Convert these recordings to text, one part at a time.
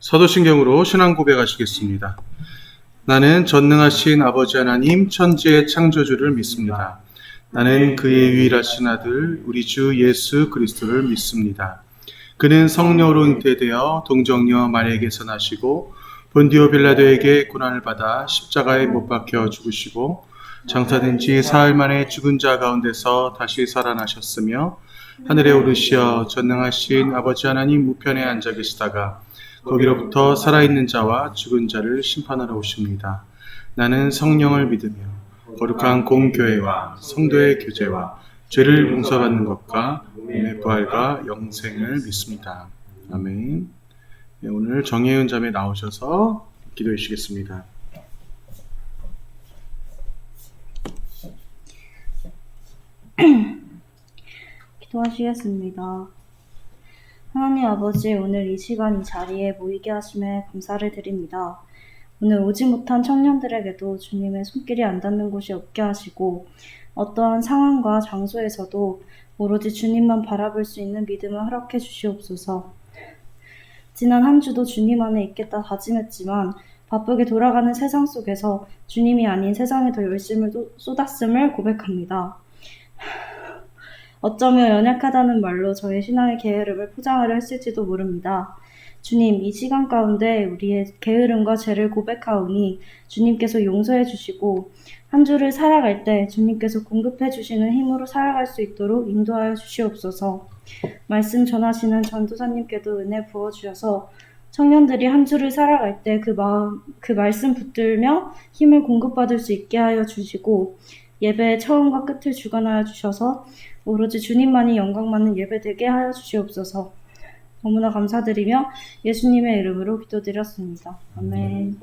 사도신경으로 신앙 고백하시겠습니다. 나는 전능하신 아버지 하나님 천지의 창조주를 믿습니다. 나는 그의 유일하신 아들 우리 주 예수 그리스도를 믿습니다. 그는 성령으로 잉태되어 동정녀 마리아에게서 나시고 본디오 빌라도에게 고난을 받아 십자가에 못 박혀 죽으시고 장사된 지 사흘 만에 죽은 자 가운데서 다시 살아나셨으며 하늘에 오르시어 전능하신 아버지 하나님 우편에 앉아 계시다가 거기로부터 살아있는 자와 죽은 자를 심판하러 오십니다. 나는 성령을 믿으며 거룩한 공교회와 성도의 교제와 죄를 용서받는 것과 몸의 부활과 영생을 믿습니다. 아멘. 네, 오늘 정혜은 자매 나오셔서 기도해 주시겠습니다. 기도하시겠습니다. 하나님 아버지, 오늘 이 시간 이 자리에 모이게 하심에 감사를 드립니다. 오늘 오지 못한 청년들에게도 주님의 손길이 안 닿는 곳이 없게 하시고 어떠한 상황과 장소에서도 오로지 주님만 바라볼 수 있는 믿음을 허락해 주시옵소서. 지난 한 주도 주님 안에 있겠다 다짐했지만 바쁘게 돌아가는 세상 속에서 주님이 아닌 세상에 더 열심을 쏟았음을 고백합니다. 어쩌면 연약하다는 말로 저의 신앙의 게으름을 포장하려 했을지도 모릅니다. 주님, 이 시간 가운데 우리의 게으름과 죄를 고백하오니 주님께서 용서해 주시고 한 주를 살아갈 때 주님께서 공급해 주시는 힘으로 살아갈 수 있도록 인도하여 주시옵소서. 말씀 전하시는 전도사님께도 은혜 부어주셔서 청년들이 한 주를 살아갈 때 그 말씀 붙들며 힘을 공급받을 수 있게 하여 주시고 예배의 처음과 끝을 주관하여 주셔서 오로지 주님만이 영광 받는 예배 되게 하여 주시옵소서. 너무나 감사드리며 예수님의 이름으로 기도드렸습니다. 아멘.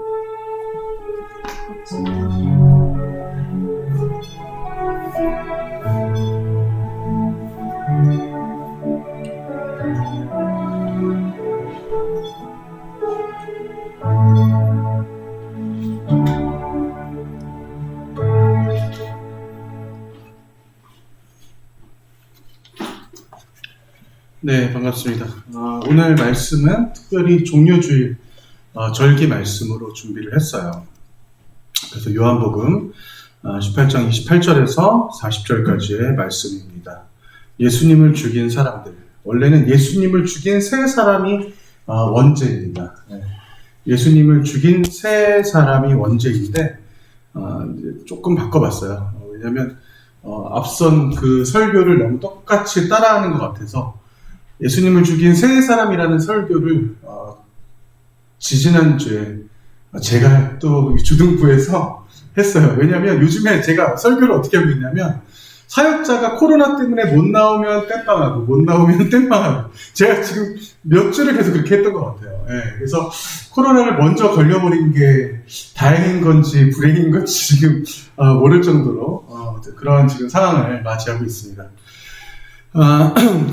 네, 반갑습니다. 오늘 말씀은 특별히 종료주일 절기 말씀으로 준비를 했어요. 그래서 요한복음 18장 28절에서 40절까지의 말씀입니다. 예수님을 죽인 사람들. 원래는 예수님을 죽인 세 사람이 원죄입니다. 예수님을 죽인 세 사람이 원죄인데 조금 바꿔봤어요. 왜냐하면 앞선 그 설교를 너무 똑같이 따라하는 것 같아서 예수님을 죽인 세 사람이라는 설교를 지지난주에 제가 또 주등부에서 했어요. 왜냐하면 요즘에 제가 설교를 어떻게 하고 있냐면 사역자가 코로나 때문에 못 나오면 땜빵하고 못 나오면 땜빵하고 제가 지금 몇 주를 계속 그렇게 했던 것 같아요. 그래서 코로나를 먼저 걸려버린 게 다행인 건지 불행인 건지 지금 모를 정도로 그런 지금 상황을 맞이하고 있습니다.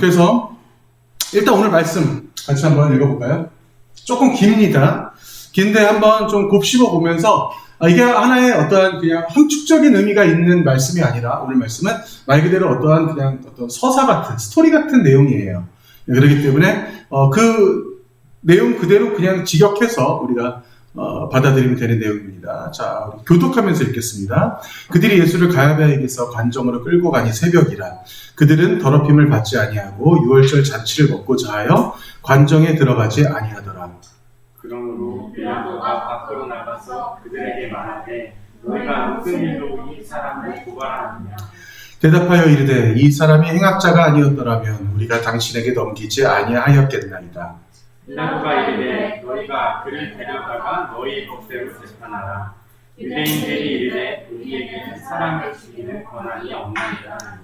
그래서 일단 오늘 말씀 같이 한번 읽어볼까요? 조금 깁니다. 긴데 한번 좀 곱씹어 보면서 이게 하나의 어떠한 그냥 함축적인 의미가 있는 말씀이 아니라 오늘 말씀은 말 그대로 어떠한 그냥 어떤 서사 같은 스토리 같은 내용이에요. 그렇기 때문에 그 내용 그대로 그냥 직역해서 우리가 받아들이면 되는 내용입니다. 자, 교독하면서 읽겠습니다. 그들이 예수를 가야바에게서 관정으로 끌고 가니 새벽이라. 그들은 더럽힘을 받지 아니하고 유월절 잔치를 먹고자 하여 관정에 들어가지 아니하더라. 그러므로 빌라도가 밖으로 나가서 그들에게 말하되 너희가 무슨 일로 이 사람을 고발하느냐. 대답하여 이르되 이 사람이 행악자가 아니었더라면 우리가 당신에게 넘기지 아니하였겠나이다. 빌라도가 이르되 너희가 그를 데려다가 너희 법대로 재판하라. 유대인들이 이르되 우리에게 사람을 죽이는 권한이 없나이다.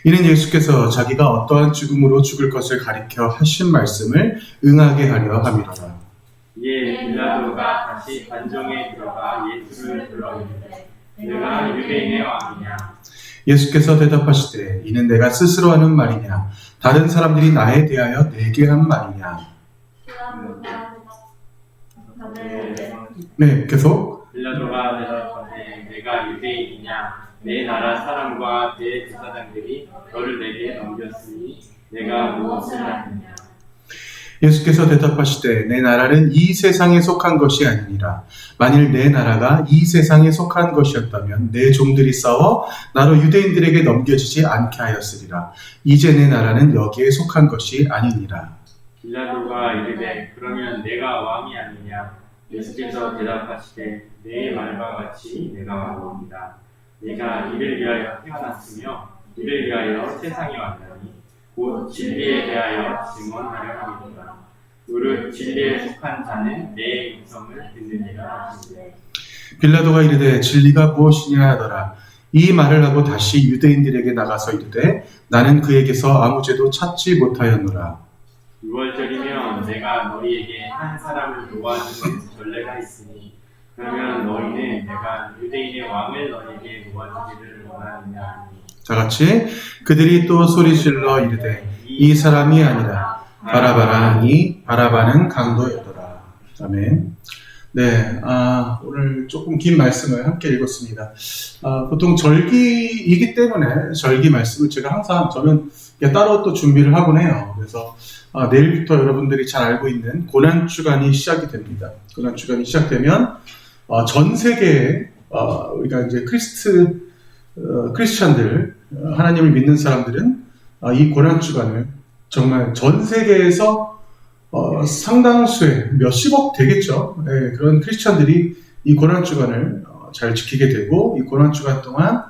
이는 예수께서 자기가 어떠한 죽음으로 죽을 것을 가리켜 하신 말씀을 응하게 하려 함이로라. 이에 빌라도가 다시 관정에 들어가 예수를 불러 이르되 내가 유대인의 왕이냐. 예수께서 대답하시되 이는 내가 스스로 하는 말이냐 다른 사람들이 나에 대하여 내게 한 말이냐. 네, 계속. 빌라도가 대답하되 내가 유대인이냐. 내 나라 사람과 대제사장들이 너를 내게 넘겼으니 내가 무엇을 하느냐. 예수께서 대답하시되 내 나라는 이 세상에 속한 것이 아니니라. 만일 내 나라가 이 세상에 속한 것이었다면 내 종들이 싸워 나로 유대인들에게 넘겨지지 않게 하였으리라. 이제 내 나라는 여기에 속한 것이 아니니라. 빌라도가 이르되 그러면 내가 왕이 아니냐? 예수께서 대답하시되 내 말과 같이 내가 왕입니다. 내가 이를 위하여 태어났으며 이를 위하여 세상에 왔나니 곧 진리에 대하여 증언하려 함이니라. 무릇 진리에 속한 자는 내 음성을 듣느니라 하시되 빌라도가 이르되 진리가 무엇이냐 하더라. 이 말을 하고 다시 유대인들에게 나가서 이르되 나는 그에게서 아무 죄도 찾지 못하였노라. 6월절이면 내가 너희에게 한 사람을 놓아주는 전례가 있으니 그러면 너희는 내가 유대인의 왕을 너희에게 놓아주기를 원하느냐 하니 자 같이 그들이 또 소리질러 이르되 이 사람이 아니라 바라바라 하니 바라바는 강도였더라. 아멘. 네, 오늘 조금 긴 말씀을 함께 읽었습니다. 보통 절기이기 때문에 절기 말씀을 제가 항상 저는 따로 또 준비를 하곤 해요. 그래서 내일부터 여러분들이 잘 알고 있는 고난주간이 시작이 됩니다. 고난주간이 시작되면 전 세계에 우리가 이제 크리스찬들, 하나님을 믿는 사람들은 이 고난주간을 정말 전 세계에서 상당수의 몇십억 되겠죠. 네, 그런 크리스찬들이 이 고난주간을 잘 지키게 되고 이 고난주간 동안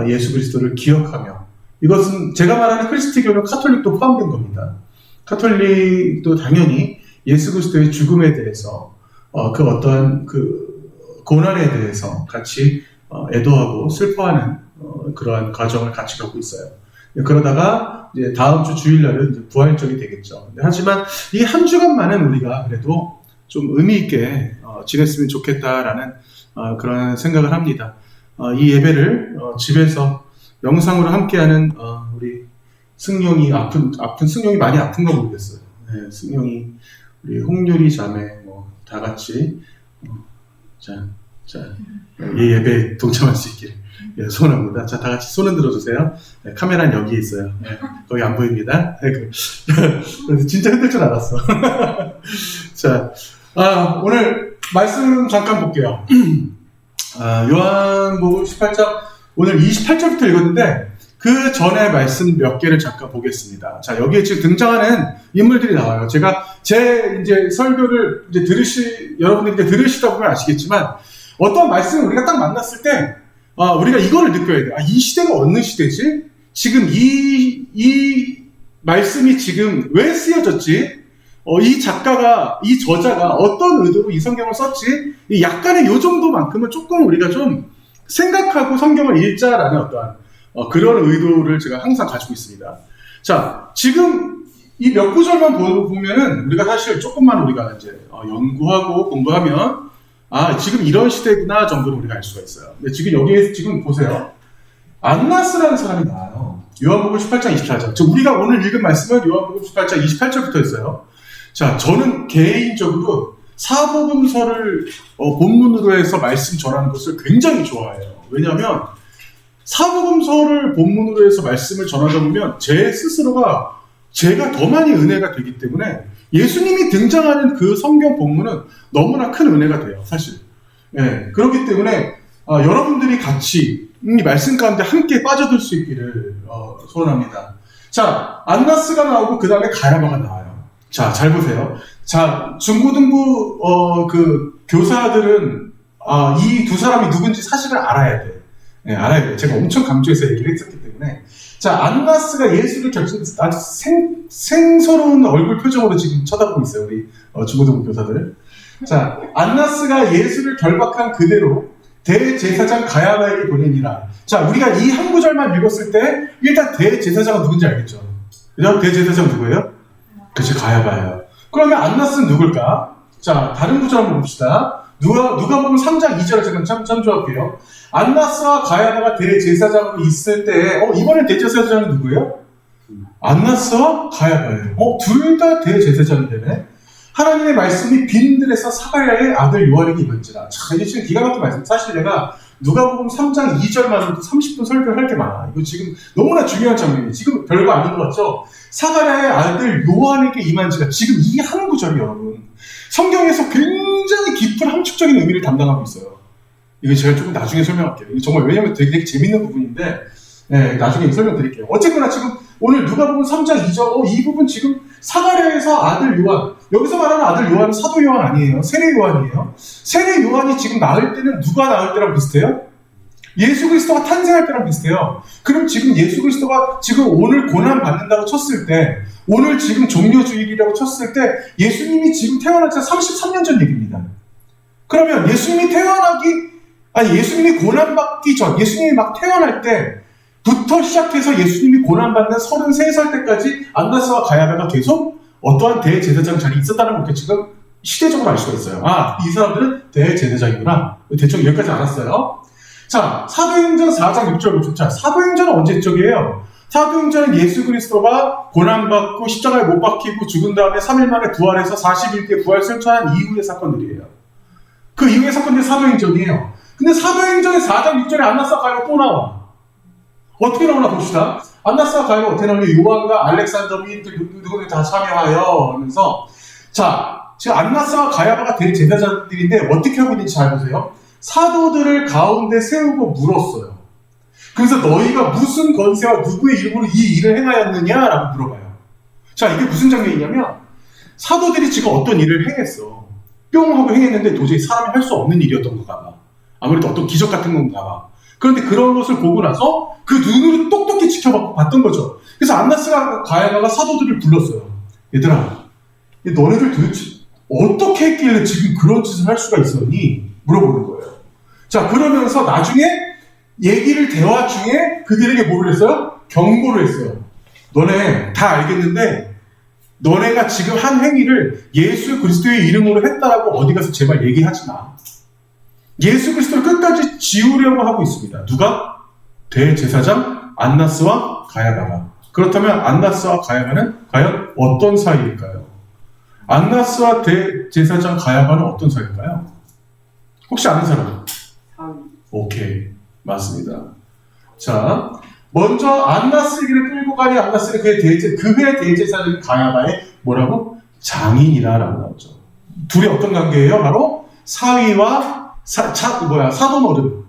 예수 그리스도를 기억하며 이것은 제가 말하는 크리스트교는 카톨릭도 포함된 겁니다. 카톨릭도 당연히 예수 그리스도의 죽음에 대해서 그 어떠한 그 고난에 대해서 같이 애도하고 슬퍼하는 그러한 과정을 같이 겪고 있어요. 그러다가 이제 다음 주 주일날은 이제 부활절이 되겠죠. 하지만 이 한 주간만은 우리가 그래도 좀 의미 있게 지냈으면 좋겠다라는 그런 생각을 합니다. 이 예배를 집에서 영상으로 함께하는 우리 승용이 아픈 승용이 많이 아픈가 모르겠어요. 네, 승용이 우리 홍유리 자매 다 같이 이 예배에 동참할 수 있기를 소원합니다. 자, 다 같이 손 흔들어 주세요. 네, 카메라는 여기에 있어요. 네, 거기 안 보입니다. 네, 그래서 진짜 흔들 줄 알았어. 자, 오늘 말씀 잠깐 볼게요. 요한복음 18장 오늘 28절부터 읽었는데 그 전에 말씀 몇 개를 잠깐 보겠습니다. 자, 여기에 지금 등장하는 인물들이 나와요. 제가 제 이제 설교를 이제 여러분들이 이제 들으시다 보면 아시겠지만 어떤 말씀을 우리가 딱 만났을 때 우리가 이거를 느껴야 돼. 이 시대가 어느 시대지? 지금 이 말씀이 지금 왜 쓰여졌지? 이 저자가 어떤 의도로 이 성경을 썼지? 약간의 요 정도만큼은 조금 우리가 좀 생각하고 성경을 읽자라는 어떠한 그런 의도를 제가 항상 가지고 있습니다. 자, 지금 이 몇 구절만 보면은 우리가 사실 조금만 우리가 이제 연구하고 공부하면 지금 이런 시대구나 정도로 우리가 알 수가 있어요. 근데 지금 여기에 지금 보세요. 안나스라는 사람이 나와요. 요한복음 18장 24절. 우리가 오늘 읽은 말씀은 요한복음 18장 28절부터 있어요. 자, 저는 개인적으로 사복음서를 본문으로 해서 말씀 전하는 것을 굉장히 좋아해요. 왜냐하면 사복음서를 본문으로 해서 말씀을 전하다 보면 제 스스로가 제가 더 많이 은혜가 되기 때문에 예수님이 등장하는 그 성경 본문은 너무나 큰 은혜가 돼요, 사실. 네, 그렇기 때문에 여러분들이 같이 이 말씀 가운데 함께 빠져들 수 있기를 소원합니다. 자, 안나스가 나오고 그 다음에 가야바가 나와요. 자, 잘 보세요. 자, 중고등부 그 교사들은 이 두 사람이 누군지 사실을 알아야 돼. 네, 알아야 돼요. 제가 엄청 강조해서 얘기를 했었기 때문에. 자, 안나스가 예수를 아주 생소로운 얼굴 표정으로 지금 쳐다보고 있어요, 우리 중고등부 교사들. 자, 안나스가 예수를 결박한 그대로 대제사장 가야바에게 보내니라. 자, 우리가 이 한 구절만 읽었을 때 일단 대제사장은 누군지 알겠죠? 그죠? 대제사장 누구예요? 그치, 가야바예요. 그러면 안나스는 누굴까? 자, 다른 구절 한번 봅시다. 누가복음 3장 2절을 잠깐 참조할게요. 안나스와 가야바가 대제사장으로 있을 때 이번엔 대제사장은 누구예요? 안나스와 가야바예요. 둘 다 대제사장이 되네. 하나님의 말씀이 빈들에서 사가랴의 아들 요한에게 임한지라. 자, 이게 지금 기가 막힌 말씀. 사실 내가 누가복음 3장 2절만으로도 30분 설교를 할 게 많아. 이거 지금 너무나 중요한 장면이에요. 지금 별거 아닌 것 같죠? 사가랴의 아들 요한에게 임한 지가 지금 이 한 구절이 여러분 성경에서 굉장히 깊은 함축적인 의미를 담당하고 있어요. 이거 제가 조금 나중에 설명할게요. 이거 정말 왜냐면 되게 재밌는 부분인데 나중에 설명드릴게요. 어쨌거나 지금 오늘 누가복음 3장 2절 이 부분 지금 사가랴에서 아들 요한, 여기서 말하는 아들 요한은 사도 요한 아니에요. 세례 요한이에요. 세례 요한이 지금 낳을 때는 누가 낳을 때랑 비슷해요? 예수 그리스도가 탄생할 때랑 비슷해요. 그럼 지금 예수 그리스도가 지금 오늘 고난 받는다고 쳤을 때, 오늘 지금 종료주일이라고 쳤을 때 예수님이 지금 태어난 지 33년 전 얘기입니다. 그러면 예수님이 예수님이 고난받기 전, 예수님이 막 태어날 때부터 시작해서 예수님이 고난받는 33살 때까지 안나스와 가야바가 계속 어떠한 대제사장 자리에 있었다는 걸 지금 시대적으로 알 수가 있어요. 이 사람들은 대제사장이구나. 대충 여기까지 알았어요. 자, 사도행전 4장 6절. 자, 사도행전은 언제 쪽이에요? 사도행전은 예수 그리스도가 고난받고 십자가에 못 박히고 죽은 다음에 3일 만에 부활해서 40일째 부활 설천한 이후의 사건들이에요. 그 이후의 사건들이 사도행전이에요. 근데 사도행전의 4장 6절에 안나스와 가야바 또 나와. 어떻게 나오나 봅시다. 안나스와 가야바 어떻게 나오냐? 요한과 알렉산더 및 누구들 다 참여하여 하면서 자, 지금 안나스와 가야바가 대제사장들인데 어떻게 하고 있는지 잘 보세요. 사도들을 가운데 세우고 물었어요. 그래서 너희가 무슨 권세와 누구의 이름으로 이 일을 행하였느냐라고 물어봐요. 자, 이게 무슨 장면이냐면 사도들이 지금 어떤 일을 행했어. 뿅 하고 행했는데 도저히 사람이 할 수 없는 일이었던 건가 봐. 아무래도 어떤 기적 같은 건가 봐. 그런데 그런 것을 보고 나서 그 눈으로 똑똑히 지켜봤던 거죠. 그래서 안나스가 가야바가 사도들을 불렀어요. 얘들아, 너네들 도대체 어떻게 했길래 지금 그런 짓을 할 수가 있었니? 물어보는 거예요. 자, 그러면서 나중에 대화 중에 그들에게 뭐를 했어요? 경고를 했어요. 너네 다 알겠는데 너네가 지금 한 행위를 예수 그리스도의 이름으로 했다라고 어디 가서 제발 얘기하지 마. 예수 그리스도를 끝까지 지우려고 하고 있습니다. 누가? 대제사장 안나스와 가야바가. 그렇다면 안나스와 가야바는 과연 어떤 사이일까요? 안나스와 대제사장 가야바는 어떤 사이일까요? 혹시 아는 사람? 오케이, 맞습니다. 자, 먼저 안나스에게를 끌고 가니 안나스는 그의 대제사장 가야바의 뭐라고? 장인이라고 나오죠. 둘이 어떤 관계예요? 바로 사위와 사돈어른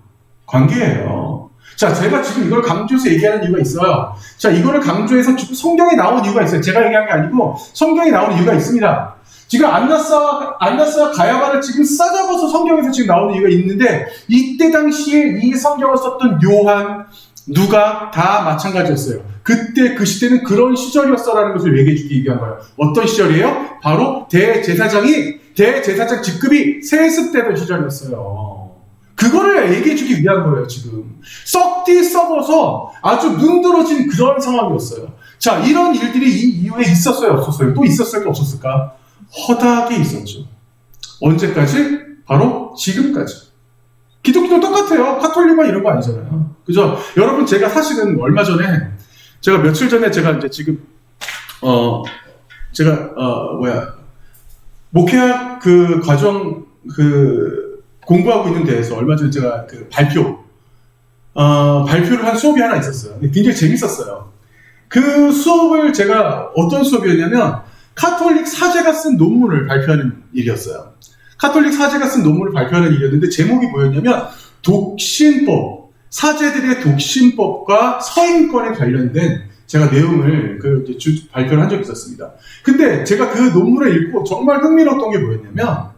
관계예요. 자, 제가 지금 이걸 강조해서 얘기하는 이유가 있어요. 자, 이거를 강조해서 성경에 나온 이유가 있어요. 제가 얘기한 게 아니고 성경에 나온 이유가 있습니다. 지금 안나스와 가야바를 지금 싸잡아서 성경에서 지금 나오는 이유가 있는데 이때 당시에 이 성경을 썼던 요한, 누가 다 마찬가지였어요. 그때 그 시대는 그런 시절이었어라는 것을 얘기해 주기 위한 거예요. 어떤 시절이에요? 바로 대제사장 직급이 세습되던 시절이었어요. 그거를 얘기해 주기 위한 거예요, 지금. 썩디 썩어서 아주 문드러진 그런 상황이었어요. 자, 이런 일들이 이 이후에 있었어요, 없었어요? 또 있었을까, 없었을까? 허다하게 있었죠. 언제까지? 바로 지금까지. 기독교도 똑같아요. 카톨릭만 이런 거 아니잖아요. 그죠? 여러분, 제가 사실은 얼마 전에, 며칠 전에 제가 이제 지금, 목회학 과정, 공부하고 있는 데에서 얼마 전에 제가 발표를 한 수업이 하나 있었어요. 굉장히 재밌었어요. 그 수업을 제가 어떤 수업이었냐면, 카톨릭 사제가 쓴 논문을 발표하는 일이었어요. 카톨릭 사제가 쓴 논문을 발표하는 일이었는데 제목이 뭐였냐면 독신법, 사제들의 독신법과 서인권에 관련된 제가 내용을 발표를 한 적이 있었습니다. 근데 제가 그 논문을 읽고 정말 흥미로웠던 게 뭐였냐면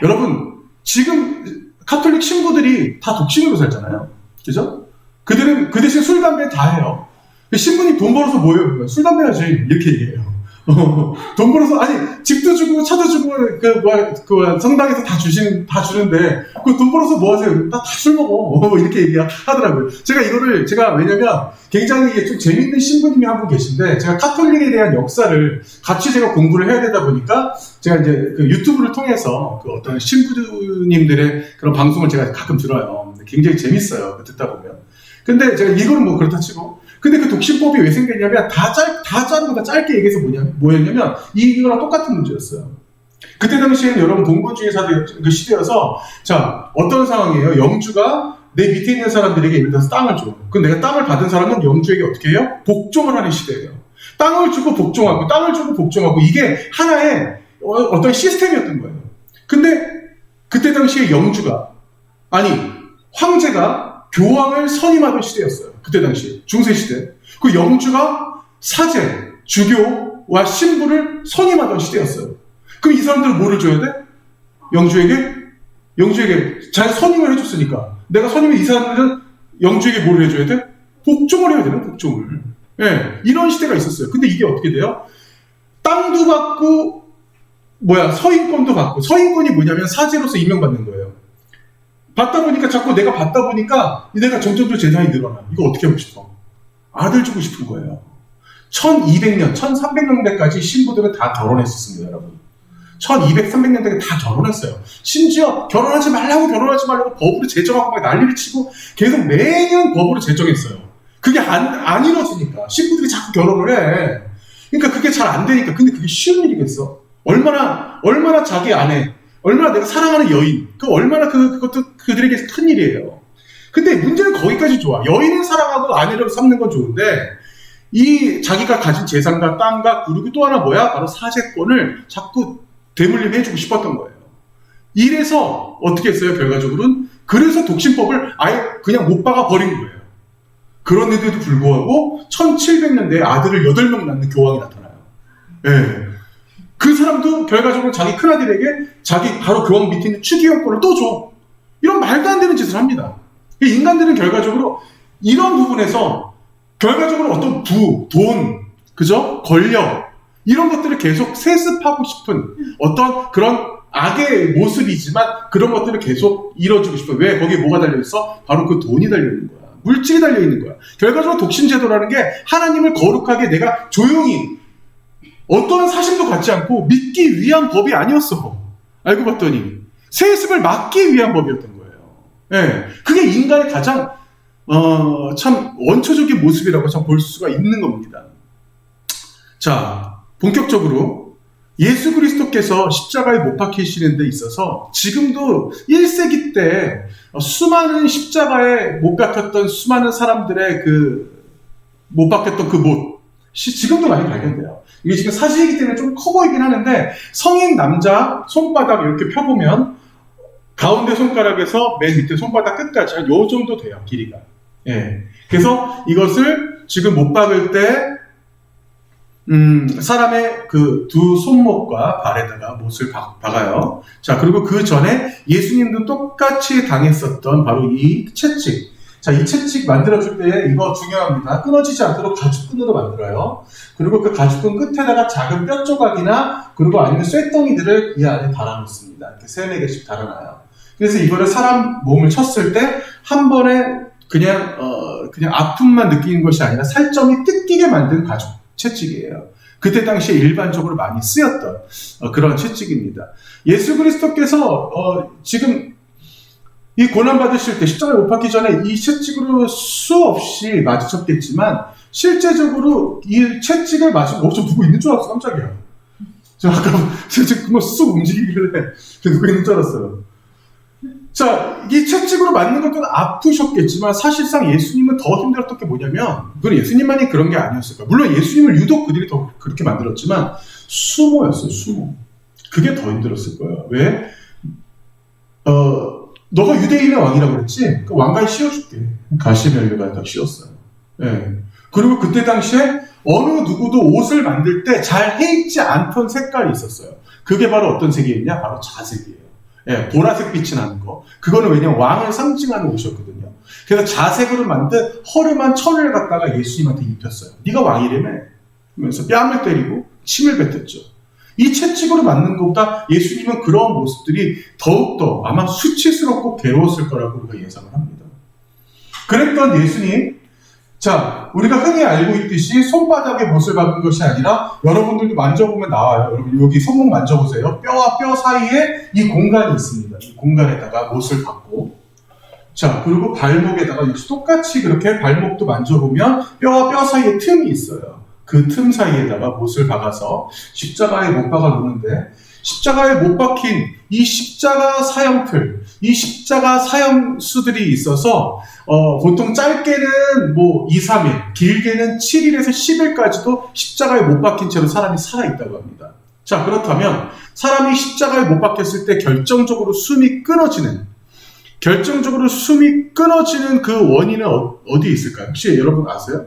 여러분 지금 카톨릭 신부들이 다 독신으로 살잖아요. 그죠? 그들은 그 대신 술, 담배 다 해요. 신부님 돈 벌어서 뭐예요? 술, 담배 하지. 이렇게 얘기해요. 돈 벌어서, 집도 주고, 차도 주고, 성당에서 다 주는데, 돈 벌어서 뭐 하세요? 다 술 먹어. 이렇게 얘기하더라고요. 왜냐면, 굉장히 좀 재밌는 신부님이 한 분 계신데, 제가 카톨릭에 대한 역사를 같이 제가 공부를 해야 되다 보니까, 제가 이제 유튜브를 통해서 어떤 신부님들의 그런 방송을 제가 가끔 들어요. 굉장히 재밌어요. 듣다 보면. 근데 제가 이거는 뭐 그렇다 치고, 근데 그 독신법이 왜 생겼냐면 다 자르고 다 짧게 얘기해서 뭐였냐면 이거랑 똑같은 문제였어요. 그때 당시에는 여러분 봉건주의 시대여서 자 어떤 상황이에요? 영주가 내 밑에 있는 사람들에게 예를 들어서 땅을 줘. 그럼 내가 땅을 받은 사람은 영주에게 어떻게 해요? 복종을 하는 시대예요. 땅을 주고 복종하고 땅을 주고 복종하고 이게 하나의 어떤 시스템이었던 거예요. 근데 그때 당시에 영주가 아니 황제가 교황을 선임하던 시대였어요. 그때 당시에 중세시대. 그 영주가 사제, 주교와 신부를 선임하던 시대였어요. 그럼 이 사람들은 뭐를 줘야 돼? 영주에게 잘 선임을 해줬으니까 내가 선임해 이 사람들은 영주에게 뭘 해줘야 돼? 복종을 해야 되는 복종을. 예, 이런 시대가 있었어요. 근데 이게 어떻게 돼요? 땅도 받고 서인권도 받고. 서인권이 뭐냐면 사제로서 임명받는 거예요. 받다 보니까 자꾸 내가 받다 보니까 내가 점점 더 재산이 늘어나. 이거 어떻게 하고 싶어? 아들 주고 싶은 거예요. 1200년, 1300년대까지 신부들은 다 결혼했었습니다, 여러분. 1200, 300년대에 다 결혼했어요. 심지어 결혼하지 말라고 법으로 제정하고 막 난리를 치고 계속 매년 법으로 제정했어요. 그게 안 이루어지니까. 신부들이 자꾸 결혼을 해. 그러니까 그게 잘 안 되니까. 근데 그게 쉬운 일이겠어? 얼마나 자기 아내, 얼마나 내가 사랑하는 여인, 얼마나 그것도 그들에게 큰 일이에요. 근데 문제는 거기까지 좋아. 여인을 사랑하고 아내를 삼는 건 좋은데, 이 자기가 가진 재산과 땅과 그리고 또 하나 뭐야? 바로 사제권을 자꾸 대물림해 주고 싶었던 거예요. 이래서 어떻게 했어요? 결과적으로는 그래서 독신법을 아예 그냥 못 박아 버린 거예요. 그런데도 불구하고 1700년대에 아들을 8명 낳는 교황이 나타나요. 예. 그 사람도 결과적으로 자기 큰아들에게 자기 바로 교황 밑에 있는 추기경권을 또 줘. 이런 말도 안 되는 짓을 합니다. 인간들은 결과적으로 이런 부분에서 결과적으로 어떤 돈, 그죠? 권력, 이런 것들을 계속 세습하고 싶은 어떤 그런 악의 모습이지만 그런 것들을 계속 이뤄주고 싶어요. 왜? 거기에 뭐가 달려있어? 바로 그 돈이 달려있는 거야. 물질이 달려있는 거야. 결과적으로 독신제도라는 게 하나님을 거룩하게 내가 조용히 어떤 사심도 갖지 않고 믿기 위한 법이 아니었어. 알고 봤더니 세습을 막기 위한 법이었던 거예요. 예, 그게 인간의 가장 참 원초적인 모습이라고 참 볼 수가 있는 겁니다. 자, 본격적으로 예수 그리스도께서 십자가에 못 박히시는 데 있어서 지금도 1세기 때 수많은 십자가에 못 박혔던 수많은 사람들의 못 박혔던 그 못, 지금도 많이 발견돼요. 이게 지금 사진이기 때문에 좀 커 보이긴 하는데 성인 남자 손바닥 이렇게 펴보면 가운데 손가락에서 맨 밑에 손바닥 끝까지 한 요 정도 돼요, 길이가. 예. 그래서 이것을 지금 못 박을 때 사람의 그 두 손목과 발에다가 못을 박아요. 자, 그리고 그 전에 예수님도 똑같이 당했었던 바로 이 채찍. 자, 이 채찍 만들어줄 때 이거 중요합니다. 끊어지지 않도록 가죽끈으로 만들어요. 그리고 그 가죽끈 끝에다가 작은 뼈 조각이나 그리고 아니면 쇳덩이들을 이 안에 달아놓습니다. 이렇게 3-4개씩 달아놔요. 그래서 이거를 사람 몸을 쳤을 때 한 번에 그냥 아픔만 느끼는 것이 아니라 살점이 뜯기게 만든 가죽 채찍이에요. 그때 당시에 일반적으로 많이 쓰였던 그런 채찍입니다. 예수 그리스도께서 지금 이 고난 받으실 때 십자가에 못 박기 전에 이 채찍으로 수없이 맞으셨겠지만 실제적으로 이 채찍을 맞으면 저 누구 있는 줄 알았어. 깜짝이야. 저 아까 채찍 쑥 움직이길래 누구 있는 줄 알았어요. 자, 이 채찍으로 맞는 것도 아프셨겠지만 사실상 예수님은 더 힘들었던 게 뭐냐면 그건 예수님만이 그런 게 아니었을 거예요. 물론 예수님을 유독 그들이 더 그렇게 만들었지만 수모였어요. 수모. 그게 더 힘들었을 거예요. 왜? 너가 유대인의 왕이라고 그랬지? 그 왕관이 씌워줄게. 가시멜르가 더 씌웠어요. 예. 그리고 그때 당시에 어느 누구도 옷을 만들 때 잘 해입지 않던 색깔이 있었어요. 그게 바로 어떤 색이었냐? 바로 자색이에요. 예, 보라색 빛이 나는 거. 그거는 왜냐면 왕을 상징하는 옷이었거든요. 그래서 자색으로 만든 허름한 천을 갖다가 예수님한테 입혔어요. 네가 왕이라며? 그러면서 뺨을 때리고 침을 뱉었죠. 이 채찍으로 맞는 것보다 예수님은 그런 모습들이 더욱더 아마 수치스럽고 괴로웠을 거라고 우리가 예상을 합니다. 그랬던 예수님, 자, 우리가 흔히 알고 있듯이 손바닥에 못을 박은 것이 아니라 여러분들도 만져보면 나와요. 여러분 여기 손목 만져보세요. 뼈와 뼈 사이에 이 공간이 있습니다. 이 공간에다가 못을 박고, 자, 그리고 발목에다가 역시 똑같이 그렇게 발목도 만져보면 뼈와 뼈 사이에 틈이 있어요. 그 틈 사이에다가 못을 박아서 십자가에 못 박아 놓는데 십자가에 못 박힌 이 십자가 사형틀, 이 십자가 사형수들이 있어서 보통 짧게는 2, 3일, 길게는 7일에서 10일까지도 십자가에 못 박힌 채로 사람이 살아있다고 합니다. 자, 그렇다면 사람이 십자가에 못 박혔을 때 결정적으로 숨이 끊어지는 그 원인은 어디에 있을까요? 혹시 여러분 아세요?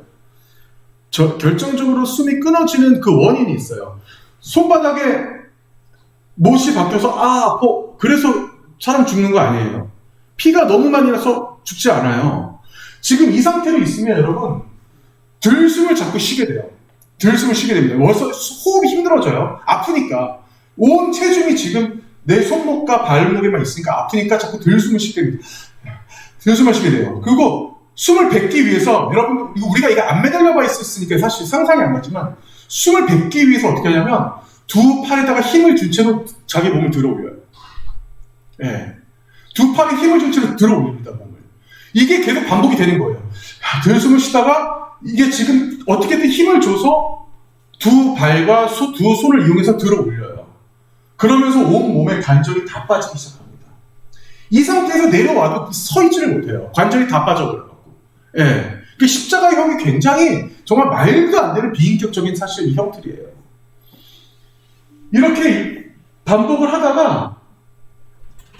결정적으로 숨이 끊어지는 그 원인이 있어요. 손바닥에 못이 박혀서 그래서 사람 죽는 거 아니에요. 피가 너무 많이 나서 죽지 않아요. 지금 이 상태로 있으면 여러분 들숨을 자꾸 쉬게 돼요. 들숨을 쉬게 됩니다. 호흡이 힘들어져요. 아프니까. 온 체중이 지금 내 손목과 발목에만 있으니까 아프니까 자꾸 들숨을 쉬게 됩니다. 들숨을 쉬게 돼요. 그리고 숨을 뱉기 위해서, 여러분, 우리가 이거 안 매달려봐 있었으니까 사실 상상이 안 가지만, 숨을 뱉기 위해서 어떻게 하냐면, 두 팔에다가 힘을 준 채로 자기 몸을 들어 올려요. 예. 두 팔에 힘을 준 채로 들어 올립니다, 몸을. 이게 계속 반복이 되는 거예요. 들숨을 쉬다가, 이게 지금 어떻게든 힘을 줘서 두 발과 두 손을 이용해서 들어 올려요. 그러면서 온 몸의 관절이 다 빠지기 시작합니다. 이 상태에서 내려와도 서 있지를 못해요. 관절이 다 빠져버려요. 예. 그 십자가의 형이 굉장히 정말 말도 안 되는 비인격적인 사실 이 형틀이에요. 이렇게 반복을 하다가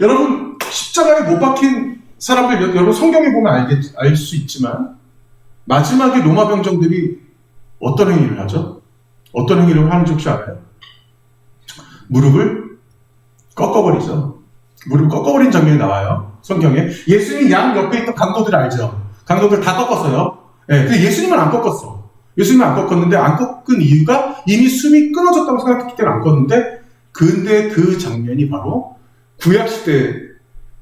여러분 십자가에 못 박힌 사람들 여러분 성경에 보면 알 수 있지만 마지막에 로마 병정들이 어떤 행위를 하죠? 어떤 행위를 하는지 혹시 알아요? 무릎을 꺾어버리죠. 무릎을 꺾어버린 장면이 나와요. 성경에. 예수님 양 옆에 있던 강도들 알죠? 강도들 다 꺾었어요. 네, 근데 예수님은 안 꺾었어. 예수님은 안 꺾었는데 안 꺾은 이유가 이미 숨이 끊어졌다고 생각했기 때문에 안 꺾었는데 근데 그 장면이 바로 구약시대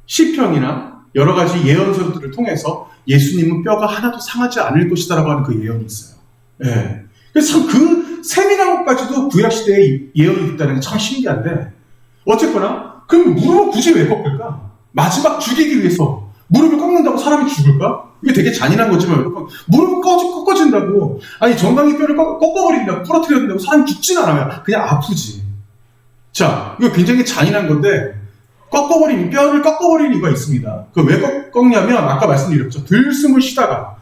시편이나 여러 가지 예언서들을 통해서 예수님은 뼈가 하나도 상하지 않을 것이다라고 하는 그 예언이 있어요. 네. 그래서 참 그 세밀한 것까지도 구약시대에 예언이 있다는 게 참 신기한데 어쨌거나 그럼 무릎을 굳이 왜 꺾을까? 마지막 죽이기 위해서 무릎을 꺾는다고 사람이 죽을까? 이게 되게 잔인한 거지만 여러분 무릎을 꺾어진다고 아니 정강이 뼈를 꺾어버린다고 부러뜨린다고 사람이 죽진 않아요. 그냥 아프지. 자, 이거 굉장히 잔인한 건데 뼈를 꺾어버린 이유가 있습니다. 그 왜 꺾냐면 아까 말씀드렸죠. 들숨을 쉬다가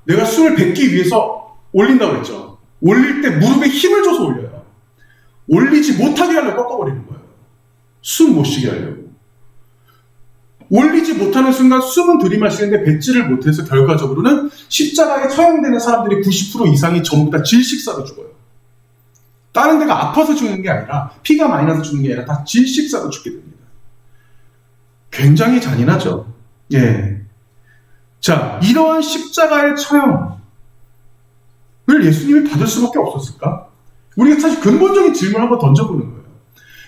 내가 숨을 뱉기 위해서 올린다고 했죠. 올릴 때 무릎에 힘을 줘서 올려요. 올리지 못하게 하려고 꺾어버리는 거예요. 숨 못 쉬게 하려고. 올리지 못하는 순간 숨은 들이마시는데 뱉지를 못해서 결과적으로는 십자가에 처형되는 사람들이 90% 이상이 전부 다 질식사로 죽어요. 다른 데가 아파서 죽는 게 아니라 피가 많이 나서 죽는 게 아니라 다 질식사로 죽게 됩니다. 굉장히 잔인하죠. 예. 자, 이러한 십자가의 처형을 예수님이 받을 수밖에 없었을까? 우리가 사실 근본적인 질문을 한번 던져보는 거예요.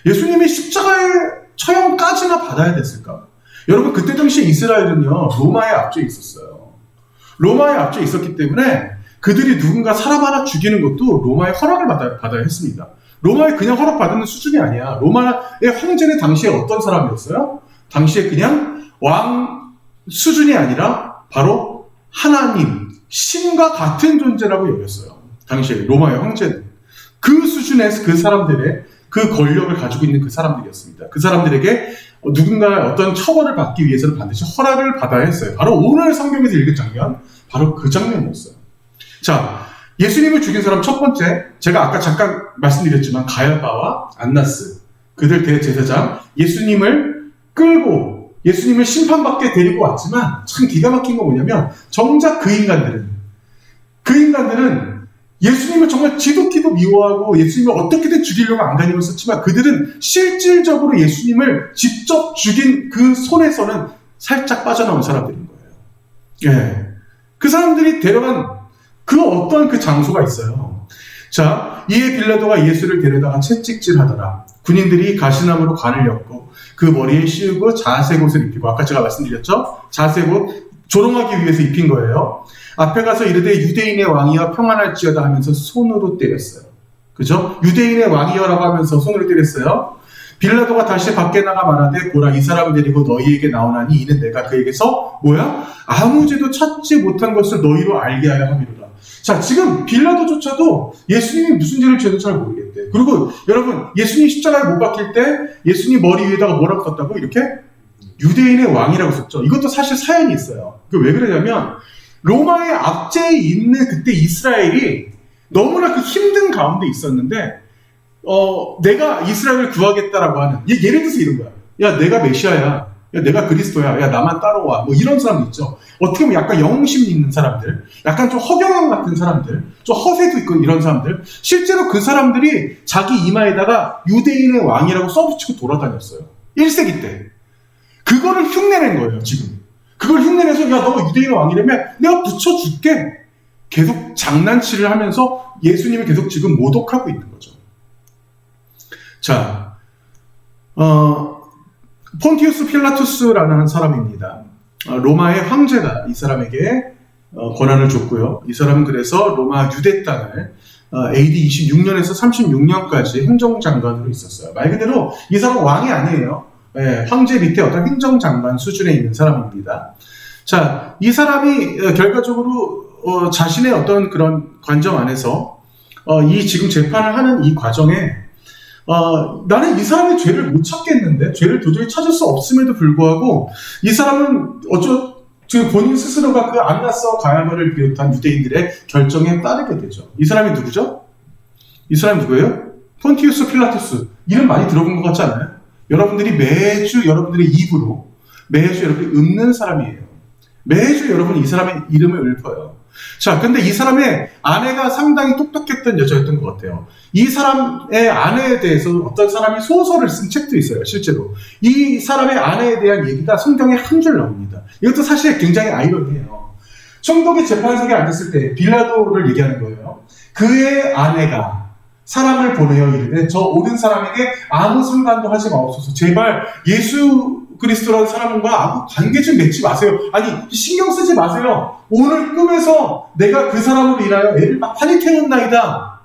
예수님이 십자가의 처형까지나 받아야 됐을까? 여러분 그때 당시에 이스라엘은요 로마에 앞져 있었어요. 로마에 앞져 있었기 때문에 그들이 누군가 사람 하나 죽이는 것도 로마의 허락을 받아야 했습니다. 로마에 그냥 허락받는 수준이 아니야. 로마의 황제는 당시에 어떤 사람이었어요? 당시에 그냥 왕 수준이 아니라 바로 하나님, 신과 같은 존재라고 여겼어요. 당시에 로마의 황제는. 그 수준에서 그 사람들의 그 권력을 가지고 있는 그 사람들이었습니다. 그 사람들에게 누군가 어떤 처벌을 받기 위해서는 반드시 허락을 받아야 했어요. 바로 오늘 성경에서 읽은 장면, 바로 그 장면이었어요. 자, 예수님을 죽인 사람 첫 번째, 제가 아까 잠깐 말씀드렸지만 가야바와 안나스, 그들 대제사장, 예수님을 끌고 예수님을 심판받게 데리고 왔지만 참 기가 막힌 건 뭐냐면 정작 그 인간들은 예수님을 정말 지독히도 미워하고 예수님을 어떻게든 죽이려고 안간힘을 썼지만 그들은 실질적으로 예수님을 직접 죽인 그 손에서는 살짝 빠져나온 사람들인 거예요. 예. 그 사람들이 데려간 그 어떠한 그 장소가 있어요. 자, 이에 빌라도가 예수를 데려다가 채찍질하더라. 군인들이 가시나무로 관을 엮고 그 머리에 씌우고 자색 옷을 입히고 아까 제가 말씀드렸죠? 자색 옷 조롱하기 위해서 입힌 거예요. 앞에 가서 이르되 유대인의 왕이여 평안할지어다 하면서 손으로 때렸어요. 그죠? 유대인의 왕이여라고 하면서 손으로 때렸어요. 빌라도가 다시 밖에 나가 말하되 보라 이 사람을 데리고 너희에게 나오나니 이는 내가 그에게서 아무 죄도 찾지 못한 것을 너희로 알게 하여 함이로라. 자, 지금 빌라도조차도 예수님이 무슨 죄를 지었는지 잘 모르겠다. 때. 그리고 여러분, 예수님 십자가에 못 박힐 때 예수님 머리 위에다가 뭐라고 썼다고? 이렇게? 유대인의 왕이라고 썼죠. 이것도 사실 사연이 있어요. 그 왜 그러냐면 로마의 압제에 있는 그때 이스라엘이 너무나 그 힘든 가운데 있었는데 내가 이스라엘을 구하겠다라고 하는, 예를 들어서 이런 거야. 야, 내가 메시아야. 야, 내가 그리스도야. 야, 나만 따라와. 뭐 이런 사람들 있죠. 어떻게 보면 약간 영웅심 있는 사람들, 약간 좀 허경영 같은 사람들, 좀 허세도 있고 이런 사람들, 실제로 그 사람들이 자기 이마에다가 유대인의 왕이라고 써붙이고 돌아다녔어요. 1세기 때. 그거를 흉내낸 거예요, 지금. 그걸 흉내내서, 야, 너 유대인의 왕이라면 내가 붙여줄게. 계속 장난치를 하면서 예수님이 계속 지금 모독하고 있는 거죠. 자, 폰티우스 필라투스라는 한 사람입니다. 로마의 황제가 이 사람에게 권한을 줬고요. 이 사람은 그래서 로마 유대 땅을 AD 26년에서 36년까지 행정장관으로 있었어요. 말 그대로 이 사람은 왕이 아니에요. 황제 밑에 어떤 행정장관 수준에 있는 사람입니다. 자, 이 사람이 결과적으로 자신의 어떤 그런 관점 안에서 이 지금 재판을 하는 이 과정에 나는 이 사람의 죄를 못 찾겠는데, 죄를 도저히 찾을 수 없음에도 불구하고 이 사람은 본인 스스로가 그 안나스와 가야바를 비롯한 유대인들의 결정에 따르게 되죠. 이 사람이 누구죠? 이 사람이 누구예요? 폰티우스 필라투스. 이름 많이 들어본 것 같지 않아요? 여러분들이 매주 여러분들의 입으로 매주 여러분이 읊는 사람이에요. 매주 여러분이 이 사람의 이름을 읊어요. 자, 근데 이 사람의 아내가 상당히 똑똑했던 여자였던 것 같아요. 이 사람의 아내에 대해서 어떤 사람이 소설을 쓴 책도 있어요, 실제로. 이 사람의 아내에 대한 얘기가 성경에 한 줄 나옵니다. 이것도 사실 굉장히 아이러니해요. 총독의 재판석에 앉았을 때 빌라도를 얘기하는 거예요. 그의 아내가 사람을 보내어 이르되 저 옳은 사람에게 아무 상관도 하지 마옵소서. 제발 예수 그리스도라는 사람과 아무 관계 좀 맺지 마세요. 아니, 신경 쓰지 마세요. 오늘 꿈에서 내가 그 사람으로 인하여 애를 많이 태웠나이다.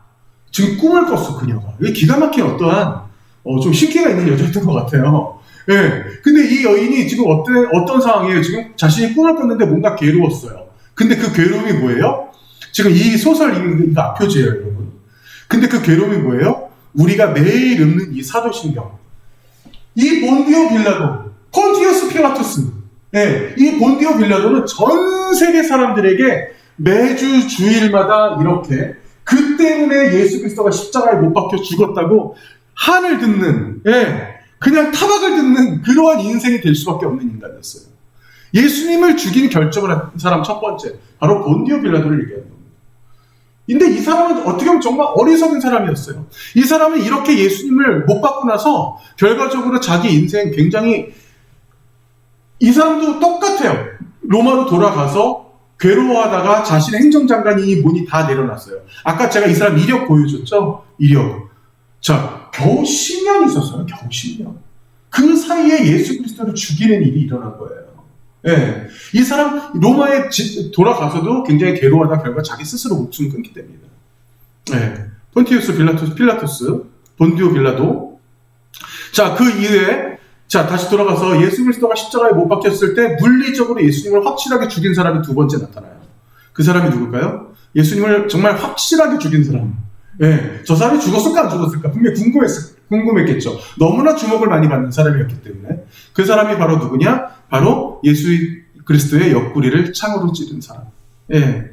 지금 꿈을 꿨어, 그녀가. 이게 기가 막힌 어떠한 좀 신기가 있는 여자였던 것 같아요. 예. 근데 이 여인이 지금 어떤 상황이에요? 지금 자신이 꿈을 꿨는데 뭔가 괴로웠어요. 근데 그 괴로움이 뭐예요? 지금 이 소설 이거 앞표지예요, 여러분. 근데 그 괴로움이 뭐예요? 우리가 매일 읽는 이 사도신경. 이 본디오 빌라도, 폰티우스 필라투스, 이 본디오 빌라도는 전 세계 사람들에게 매주 주일마다 이렇게 그 때문에 예수 그리스도가 십자가에 못 박혀 죽었다고 한을 듣는, 그냥 타박을 듣는 그러한 인생이 될 수밖에 없는 인간이었어요. 예수님을 죽인 결정을 한 사람 첫 번째, 바로 본디오 빌라도를 얘기하는 겁니다. 근데 이 사람은 어떻게 보면 정말 어리석은 사람이었어요. 이 사람은 이렇게 예수님을 못 받고 나서 결과적으로 자기 인생 굉장히, 이 사람도 똑같아요. 로마로 돌아가서 괴로워하다가 자신의 행정장관이 문이 다 내려놨어요. 아까 제가 이 사람 이력 보여줬죠? 이력. 자, 겨우 10년이 있었어요. 겨우 10년. 그 사이에 예수 그리스도를 죽이는 일이 일어난 거예요. 이 사람 로마에 돌아가서도 굉장히 괴로워하다 결과 자기 스스로 목숨을 끊게 됩니다. 폰티우스 필라투스, 본디오 빌라도. 자, 그 이후에 다시 돌아가서 예수 그리스도가 십자가에 못 박혔을 때 물리적으로 예수님을 확실하게 죽인 사람이 두 번째 나타나요. 그 사람이 누굴까요? 예수님을 정말 확실하게 죽인 사람. 저 사람이 죽었을까 안 죽었을까 분명히 궁금했겠죠. 너무나 주목을 많이 받는 사람이었기 때문에. 그 사람이 바로 누구냐? 바로 예수 그리스도의 옆구리를 창으로 찌른 사람.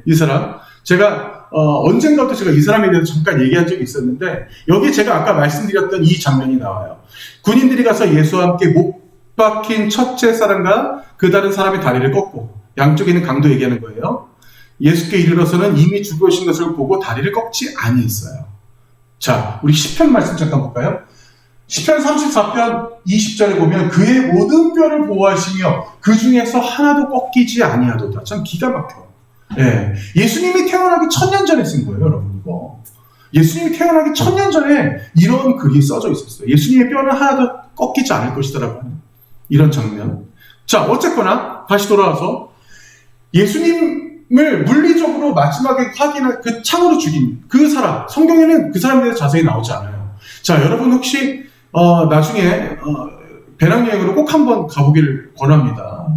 이 사람. 제가 언젠가부터 제가 이 사람에 대해서 잠깐 얘기한 적이 있었는데, 여기 제가 아까 말씀드렸던 이 장면이 나와요. 군인들이 가서 예수와 함께 못 박힌 첫째 사람과 그 다른 사람의 다리를 꺾고, 양쪽에 있는 강도 얘기하는 거예요. 예수께 이르러서는 이미 죽으신 것을 보고 다리를 꺾지 아니했어요. 자, 우리 시편 말씀 잠깐 볼까요? 시편 34편 20절에 보면 그의 모든 뼈를 보호하시며 그 중에서 하나도 꺾이지 아니하도다. 참 기가 막혀. 예수님이 태어나기 1000년 전에 쓴 거예요, 여러분. 이거. 예수님이 태어나기 1000년 전에 이런 글이 써져 있었어요. 예수님의 뼈는 하나도 꺾이지 않을 것이다라고 하는 이런 장면. 자, 어쨌거나 다시 돌아와서 예수님을 물리적으로 마지막에 확인한 그 창으로 죽인 그 사람, 성경에는 그 사람에 대해서 자세히 나오지 않아요. 자, 여러분 혹시 나중에 배낭여행으로 꼭 한번 가보기를 권합니다.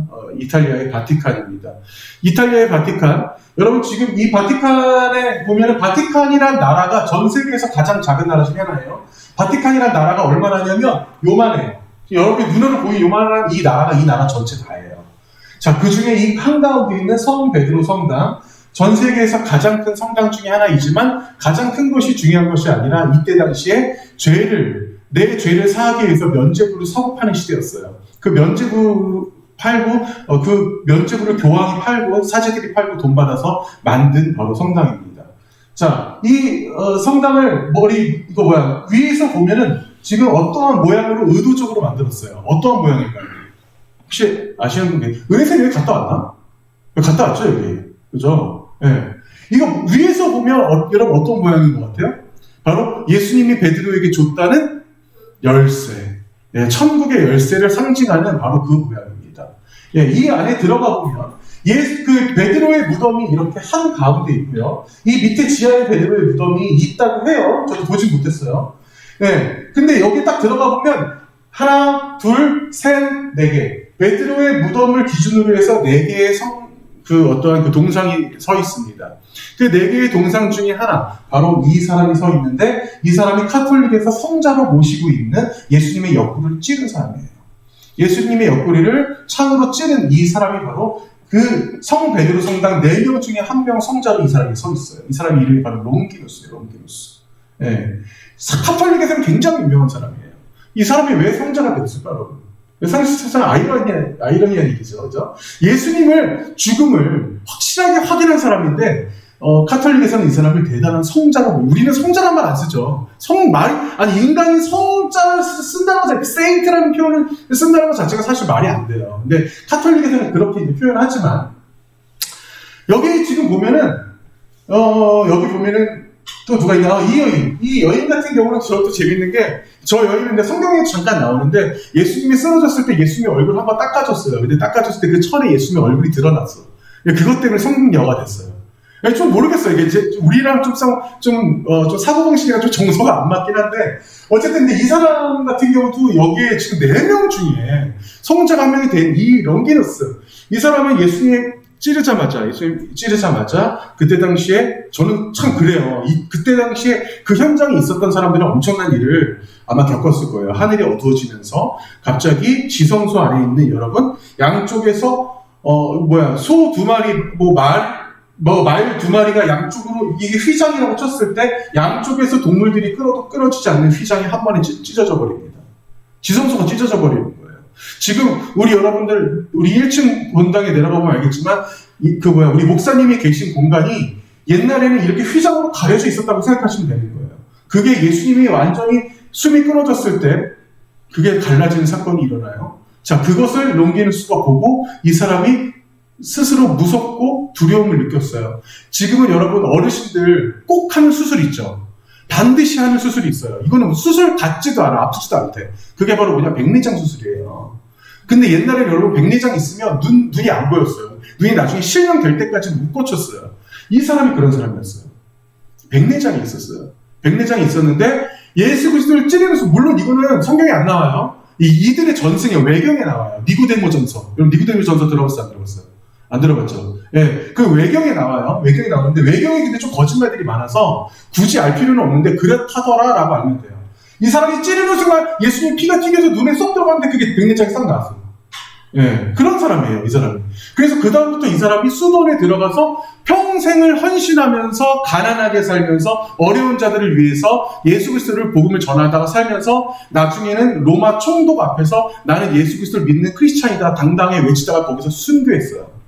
이탈리아의 바티칸입니다. 이탈리아의 바티칸. 여러분 지금 이 바티칸에 보면은 바티칸이란 나라가 전 세계에서 가장 작은 나라 중에 하나예요. 바티칸이란 나라가 얼마나냐면 요만해요. 여러분이 눈으로 보기 요만한 이 나라가 이 나라 전체 다예요. 자, 그 중에 이 한가운데 있는 성 베드로 성당, 전 세계에서 가장 큰 성당 중에 하나이지만 가장 큰 것이 중요한 것이 아니라 이때 당시에 내 죄를 사하기 위해서 면죄부를 사고 파는 시대였어요. 그 면죄부 팔고 그 면죄부를 교황이 팔고 사제들이 팔고 돈 받아서 만든 바로 성당입니다. 자, 이 성당을 위에서 보면은 지금 어떠한 모양으로 의도적으로 만들었어요. 어떠한 모양일까요? 혹시 아시는 분 계세요? 은혜쌤 여기 갔다 왔나? 여기 갔다 왔죠, 여기. 그죠? 예. 네. 이거 위에서 보면 여러분 어떤 모양인 것 같아요? 바로 예수님이 베드로에게 줬다는 열쇠. 예, 천국의 열쇠를 상징하는 바로 그 모양입니다. 예, 이 안에 들어가 보면 그 베드로의 무덤이 이렇게 한 가운데 있고요. 이 밑에 지하에 베드로의 무덤이 있다고 해요. 저도 보진 못했어요. 예, 근데 여기 딱 들어가 보면 하나, 둘, 셋, 네 개. 베드로의 무덤을 기준으로 해서 네 개의 어떠한 그 동상이 서 있습니다. 그 네 개의 동상 중에 하나, 바로 이 사람이 서 있는데, 이 사람이 카톨릭에서 성자로 모시고 있는 예수님의 옆구리를 찌른 사람이에요. 예수님의 옆구리를 창으로 찌른 이 사람이 바로 그 성 베드로 성당 4명 중에 1명 성자로 이 사람이 서 있어요. 이 사람 이름이 바로 롱기누스예요, 롱기누스. 예. 카톨릭에서는 굉장히 유명한 사람이에요. 이 사람이 왜 성자가 됐을까, 여러분? 사실 아이러니한 얘기죠, 그죠? 예수님을 죽음을 확실하게 확인한 사람인데, 카톨릭에서는 이 사람을 대단한 성자라고, 우리는 성자란 말 안 쓰죠. 인간이 성자를 쓴다는 것, 세인트라는 표현을 쓴다는 것 자체가 사실 말이 안 돼요. 근데 카톨릭에서는 그렇게 표현을 하지만, 여기 지금 보면은, 또 누가 있나? 이 여인 같은 경우는 저도 재밌는 게, 저 여인인데 성경에 잠깐 나오는데, 예수님이 쓰러졌을 때 예수님의 얼굴 한번 닦아줬어요. 근데 닦아줬을 때 그 철에 예수님의 얼굴이 드러났어. 그것 때문에 성령여가 됐어요. 좀 모르겠어요. 이게 우리랑 좀 사고방식이랑 좀 정서가 안 맞긴 한데, 어쨌든 근데 이 사람 같은 경우도 여기에 지금 4명 중에 성자가 1명이 된 이 longinus. 이 사람은 예수님 찌르자마자 그때 당시에 저는 참 그래요. 그때 당시에 그 현장에 있었던 사람들은 엄청난 일을 아마 겪었을 거예요. 하늘이 어두워지면서 갑자기 지성소 안에 있는 여러분 양쪽에서 소 2마리 말 2마리가 양쪽으로 이게 휘장이라고 쳤을 때 양쪽에서 동물들이 끌어도 끌어지지 않는 휘장이 한 번에 찢어져 버립니다. 지성소가 찢어져 버리는 거예요. 지금 우리 여러분들 우리 1층 본당에 내려가 보면 알겠지만 우리 목사님이 계신 공간이 옛날에는 이렇게 휘장으로 가려져 있었다고 생각하시면 되는 거예요. 그게 예수님이 완전히 숨이 끊어졌을 때 그게 갈라지는 사건이 일어나요. 자, 그것을 롱기누스가 보고 이 사람이 스스로 무섭고 두려움을 느꼈어요. 지금은 여러분 어르신들 꼭 하는 수술 있죠. 반드시 하는 수술이 있어요. 이거는 수술 같지도 않아, 아프지도 않대. 그게 바로 백내장 수술이에요. 근데 옛날에 여러분 백내장 있으면 눈이 안 보였어요. 눈이 나중에 실명될 때까지 못 고쳤어요. 이 사람이 그런 사람이었어요. 백내장이 있었어요. 백내장이 있었는데 예수 그리스도를 찌르면서, 물론 이거는 성경에 안 나와요. 이들의 전승에 외경에 나와요. 니고데모 전서. 여러분 니고데모 전서 들어봤어요? 안 들어봤어요? 안 들어봤죠? 예, 그 외경에 나와요. 외경에 나오는데 외경이 근데 좀 거짓말들이 많아서 굳이 알 필요는 없는데 그렇다더라라고 알면 돼요. 이 사람이 찌르는 순간 예수님 피가 튀겨서 눈에 쏙 들어갔는데 그게 백내장이 싹 나왔어요. 예, 그런 사람이에요, 이 사람이. 그래서 그 다음부터 이 사람이 수돈에 들어가서 평생을 헌신하면서 가난하게 살면서 어려운 자들을 위해서 예수 그리스도를 복음을 전하다가 살면서 나중에는 로마 총독 앞에서 나는 예수 그리스도를 믿는 크리스찬이다 당당히 외치다가 거기서 순교했어요.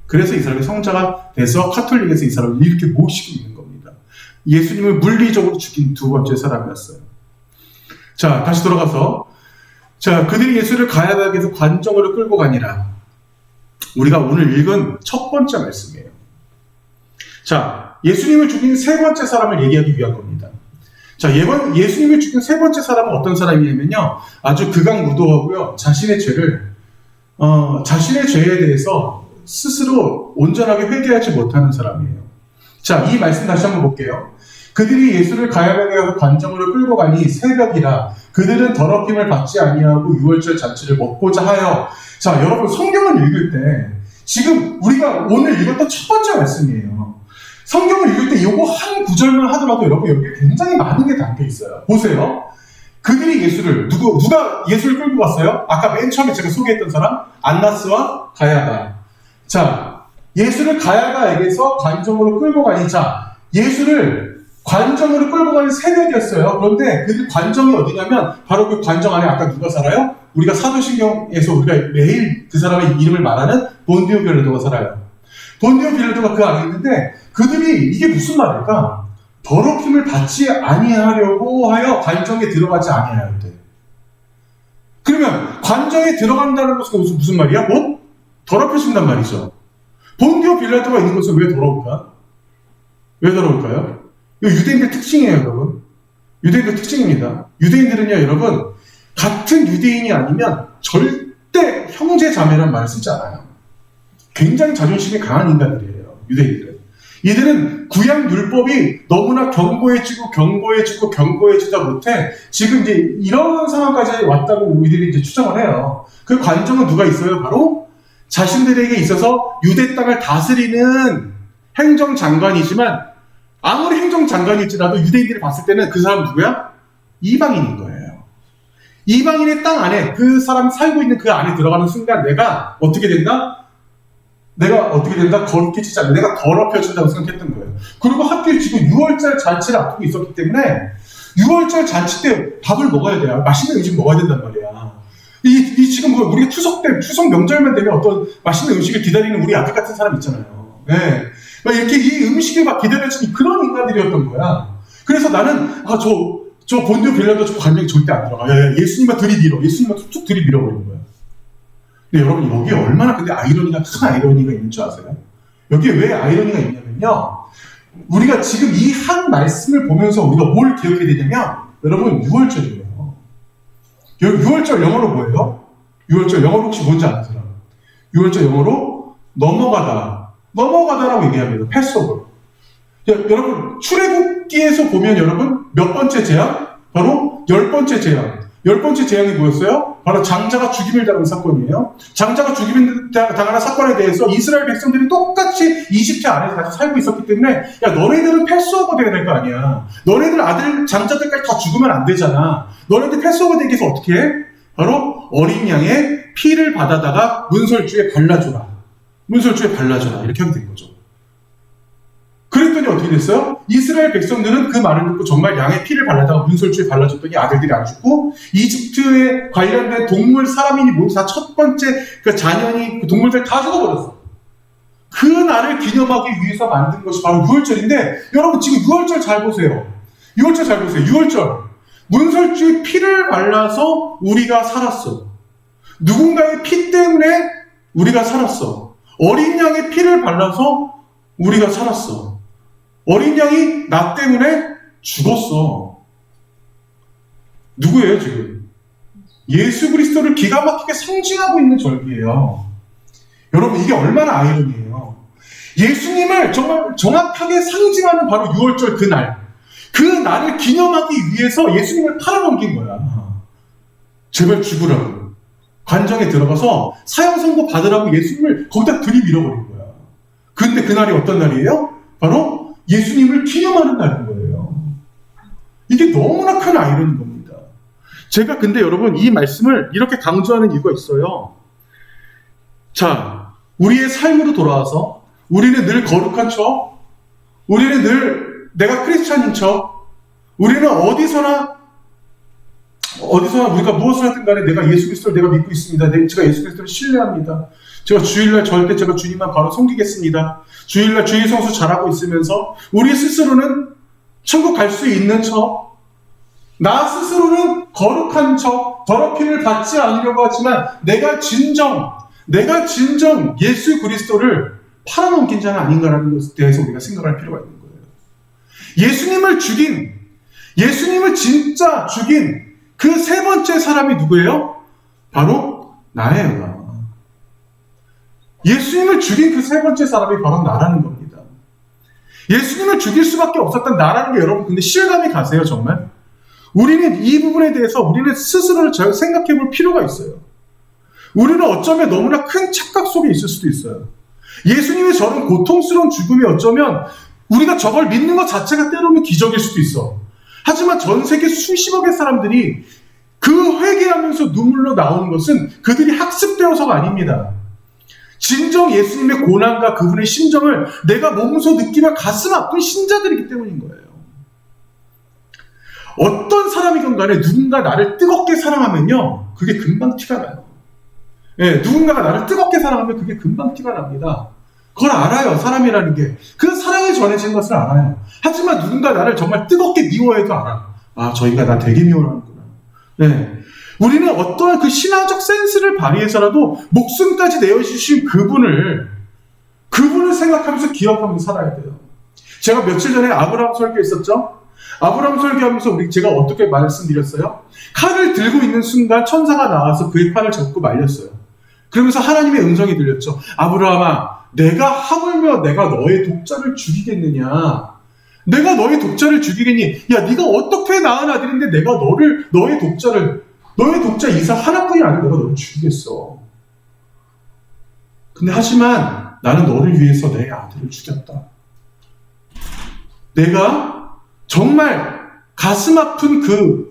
그래서 이 사람이 성자가 돼서 카톨릭에서 이 사람을 이렇게 모시고 있는 겁니다. 예수님을 물리적으로 죽인 2번째 사람이었어요. 자, 다시 돌아가서, 자, 그들이 예수를 가야바에게서 관정으로 끌고 가니라. 우리가 오늘 읽은 첫 번째 말씀이에요. 자, 예수님을 죽인 3번째 사람을 얘기하기 위한 겁니다. 자, 예수님을 죽인 3번째 사람은 어떤 사람이냐면요, 아주 극악무도하고요, 자신의 죄에 대해서 스스로 온전하게 회개하지 못하는 사람이에요. 자, 이 말씀 다시 한번 볼게요. 그들이 예수를 가야바에 가서 관정으로 끌고 가니 새벽이라 그들은 더럽힘을 받지 아니하고 유월절 잔치를 먹고자 하여. 자, 여러분 성경을 읽을 때 지금 우리가 오늘 읽었던 첫 번째 말씀이에요. 성경을 읽을 때 이거 한 구절만 하더라도 여러분 여기 굉장히 많은 게 담겨 있어요. 보세요. 그들이 예수를 누가 예수를 끌고 갔어요? 아까 맨 처음에 제가 소개했던 사람 안나스와 가야바. 자, 예수를 가야바에게서 관정으로 끌고 가니, 자, 예수를 관정으로 끌고 가는 새벽이었어요. 그런데 그 관정이 어디냐면 바로 그 관정 안에 아까 누가 살아요? 우리가 사도신경에서 우리가 매일 그 사람의 이름을 말하는 본디오 빌라도가 살아요. 본디오 빌라도가 그 안에 있는데 그들이 이게 무슨 말일까? 더럽힘을 받지 아니하려고 하여 관정에 들어가지 아니하였대. 그러면 관정에 들어간다는 것은 무슨 말이야? 곧 더럽혀진단 말이죠. 본디오 빌라도가 있는 곳은 왜 더러울까? 왜 더러울까요? 이거 유대인들 특징이에요, 여러분. 유대인들 특징입니다. 유대인들은요, 여러분, 같은 유대인이 아니면 절대 형제 자매란 말을 쓰지 않아요. 굉장히 자존심이 강한 인간들이에요, 유대인들은. 이들은 구약 율법이 너무나 견고해지다 못해 지금 이제 이런 상황까지 왔다고 우리들이 이제 추정을 해요. 그 관정은 누가 있어요? 바로 자신들에게 있어서 유대 땅을 다스리는 행정장관이지만 아무리 행정장관일지라도 유대인들이 봤을 때는 그 사람 누구야? 이방인인 거예요. 이방인의 땅 안에 그 사람 살고 있는 그 안에 들어가는 순간 내가 어떻게 된다? 거룩해지지 않는다. 내가 더럽혀진다고 생각했던 거예요. 그리고 하필 지금 6월절 잔치를 앞두고 있었기 때문에 6월절 잔치 때 밥을 먹어야 돼요. 맛있는 음식 먹어야 된단 말이야. 지금 우리가 추석 명절만 되면 어떤 맛있는 음식을 기다리는 우리 아들 같은 사람 있잖아요. 네. 막 이렇게 이 음식을 막 기다려주는 그런 인간들이었던 거야. 그래서 나는, 저 본디오 빌라도 저 관정이 절대 안 들어가. 예수님만 들이밀어. 예수님만 툭툭 들이밀어버리는 거야. 근데 여러분, 여기에 얼마나 근데 큰 아이러니가 있는 줄 아세요? 여기에 왜 아이러니가 있냐면요. 우리가 지금 이 한 말씀을 보면서 우리가 뭘 기억해야 되냐면, 여러분, 6월절이에요. 6월절 영어로 뭐예요? 6월절 영어로 혹시 뭔지 아는 사람? 6월절 영어로 넘어가다라고 얘기합니다. 패스오버. 여러분, 출애굽기에서 보면 여러분 몇 번째 재앙? 바로 10번째 재앙. 10번째 재앙이 뭐였어요? 바로 장자가 죽임을 당한 사건이에요. 장자가 죽임을 당하는 사건에 대해서 이스라엘 백성들이 똑같이 이집트 안에서 같이 살고 있었기 때문에 야, 너네들은 패스오버 돼야 될 거 아니야. 너네들 아들 장자들까지 다 죽으면 안 되잖아. 너네들 패스오버 되기 위해서 어떻게 해? 바로 어린 양의 피를 받아다가 문설주에 발라줘라. 이렇게 하면 된 거죠. 그랬더니 어떻게 됐어요? 이스라엘 백성들은 그 말을 듣고 정말 양의 피를 발라다가 문설주에 발라줬더니 아들들이 안 죽고 이집트에 관련된 동물, 사람이니 뭐니 다 첫 번째 그 자녀니 그 동물들 다 죽어버렸어. 그 날을 기념하기 위해서 만든 것이 바로 6월절인데 여러분 지금 6월절 잘 보세요. 6월절 문설주에 피를 발라서 우리가 살았어. 누군가의 피 때문에 우리가 살았어. 어린 양의 피를 발라서 우리가 살았어. 어린 양이 나 때문에 죽었어. 누구예요 지금? 예수 그리스도를 기가 막히게 상징하고 있는 절기예요. 여러분 이게 얼마나 아이러니해요. 예수님을 정말 정확하게 상징하는 바로 6월절 그날. 그 날을 기념하기 위해서 예수님을 팔아넘긴 거야. 제발 죽으라고. 관정에 들어가서 사형 선고 받으라고 예수님을 거기다 들이밀어버린 거야. 근데 그날이 어떤 날이에요? 바로 예수님을 기념하는 날인 거예요. 이게 너무나 큰 아이러니인 겁니다. 제가 근데 여러분 이 말씀을 이렇게 강조하는 이유가 있어요. 자, 우리의 삶으로 돌아와서 우리는 늘 거룩한 척, 우리는 늘 내가 크리스찬인 척, 우리는 어디서나 우리가 무엇을 하든 간에 내가 예수 그리스도를 내가 믿고 있습니다. 제가 예수 그리스도를 신뢰합니다. 제가 주일날 절대 제가 주님만 바로 섬기겠습니다. 주일날 주일 성수 잘하고 있으면서 우리 스스로는 천국 갈 수 있는 척, 나 스스로는 거룩한 척, 더럽힘을 받지 않으려고 하지만 내가 진정 예수 그리스도를 팔아넘긴 자는 아닌가라는 것에 대해서 우리가 생각할 필요가 있는 거예요. 예수님을 진짜 죽인 그 세 번째 사람이 누구예요? 바로 나예요. 예수님을 죽인 그 세 번째 사람이 바로 나라는 겁니다. 예수님을 죽일 수밖에 없었던 나라는 게 여러분 근데 실감이 가세요 정말? 우리는 이 부분에 대해서 우리는 스스로를 잘 생각해 볼 필요가 있어요. 우리는 어쩌면 너무나 큰 착각 속에 있을 수도 있어요. 예수님의 저런 고통스러운 죽음이 어쩌면 우리가 저걸 믿는 것 자체가 때로는 기적일 수도 있어. 하지만 전 세계 수십억의 사람들이 그 회개하면서 눈물로 나오는 것은 그들이 학습되어서가 아닙니다. 진정 예수님의 고난과 그분의 심정을 내가 몸소 느끼며 가슴 아픈 신자들이기 때문인 거예요. 어떤 사람이건 간에 누군가 나를 뜨겁게 사랑하면요, 그게 금방 티가 나요. 예, 누군가가 나를 뜨겁게 사랑하면 그게 금방 티가 납니다. 그걸 알아요, 사람이라는 게. 그 사랑이 전해지는 것을 알아요. 하지만 누군가 나를 정말 뜨겁게 미워해도 알아. 아, 저희가 나 되게 미워하는구나. 네. 우리는 어떠한 그 신화적 센스를 발휘해서라도 목숨까지 내어주신 그분을 생각하면서 기억하면서 살아야 돼요. 제가 며칠 전에 아브라함 설교했었죠? 아브라함 설교하면서 제가 어떻게 말씀드렸어요? 칼을 들고 있는 순간 천사가 나와서 그의 팔을 잡고 말렸어요. 그러면서 하나님의 음성이 들렸죠. 아브라함아, 내가 하물며 내가 너의 독자를 죽이겠느냐? 내가 너의 독자를 죽이겠니? 야, 네가 어떻게 낳은 아들인데 내가 너의 독자 이삭 하나뿐이 아니라 내가 너를 죽이겠어. 근데 하지만 나는 너를 위해서 내 아들을 죽였다. 내가 정말 가슴 아픈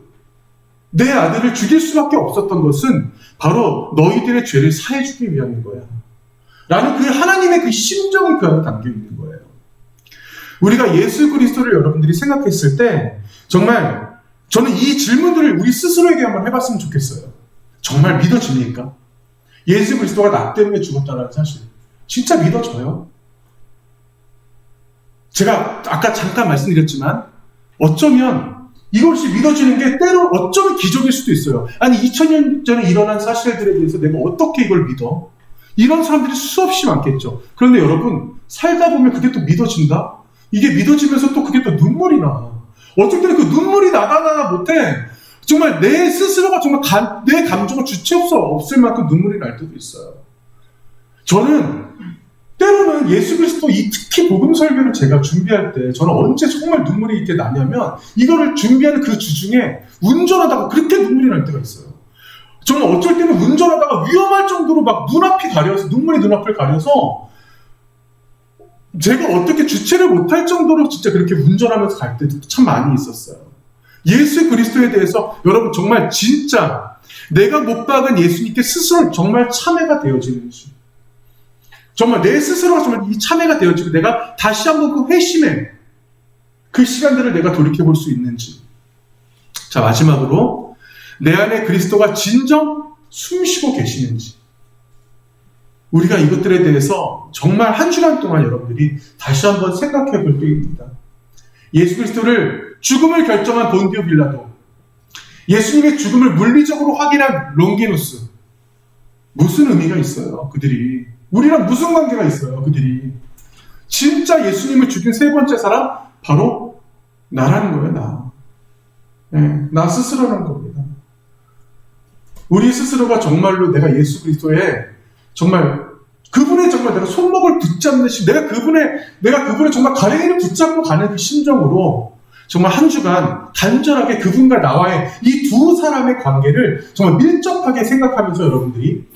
내 아들을 죽일 수밖에 없었던 것은 바로 너희들의 죄를 사해주기 위함인 거야. 라는 그 하나님의 그 심정이 그 안에 담겨 있는 거예요. 우리가 예수 그리스도를 여러분들이 생각했을 때 정말 저는 이 질문들을 우리 스스로에게 한번 해봤으면 좋겠어요. 정말 믿어집니까? 예수 그리스도가 나 때문에 죽었다는 사실 진짜 믿어져요? 제가 아까 잠깐 말씀드렸지만 어쩌면 이것이 믿어지는 게 때로 어쩌면 기적일 수도 있어요. 아니 2000년 전에 일어난 사실들에 대해서 내가 어떻게 이걸 믿어? 이런 사람들이 수없이 많겠죠. 그런데 여러분 살다 보면 그게 또 믿어진다? 이게 믿어지면서 또 그게 또 눈물이 나. 어쩔 때는 그 눈물이 나다 못해 정말 내 스스로가 정말 내 감정을 주체 없을 만큼 눈물이 날 때도 있어요. 저는 때로는 예수 그리스도 이 특히 복음 설교를 제가 준비할 때 저는 언제 정말 눈물이 이렇게 나냐면 이거를 준비하는 그 주중에 운전하다가 그렇게 눈물이 날 때가 있어요. 저는 어쩔 때는 운전하다가 위험할 정도로 막 눈물이 눈앞을 가려서 제가 어떻게 주체를 못할 정도로 진짜 그렇게 운전하면서 갈 때도 참 많이 있었어요. 예수 그리스도에 대해서 여러분 정말 진짜 내가 못 박은 예수님께 스스로 정말 참회가 되어지는지, 정말 내 스스로가 정말 이 참회가 되어지고 내가 다시 한번 그 회심의 그 시간들을 내가 돌이켜볼 수 있는지. 자, 마지막으로 내 안에 그리스도가 진정 숨쉬고 계시는지, 우리가 이것들에 대해서 정말 한 주간 동안 여러분들이 다시 한번 생각해 볼 때입니다. 예수 그리스도를 죽음을 결정한 본디오 빌라도, 예수님의 죽음을 물리적으로 확인한 롱기누스, 무슨 의미가 있어요? 그들이 우리랑 무슨 관계가 있어요? 그들이 진짜 예수님을 죽인 세 번째 사람 바로 나라는 거예요. 나. 네, 나 스스로라는 겁니다. 우리 스스로가 정말로 내가 예수 그리스도의 정말 그분의 정말 내가 손목을 붙잡듯이 내가 그분의 정말 가랭이를 붙잡고 가는 그 심정으로 정말 한 주간 간절하게 그분과 나와의 이 두 사람의 관계를 정말 밀접하게 생각하면서 여러분들이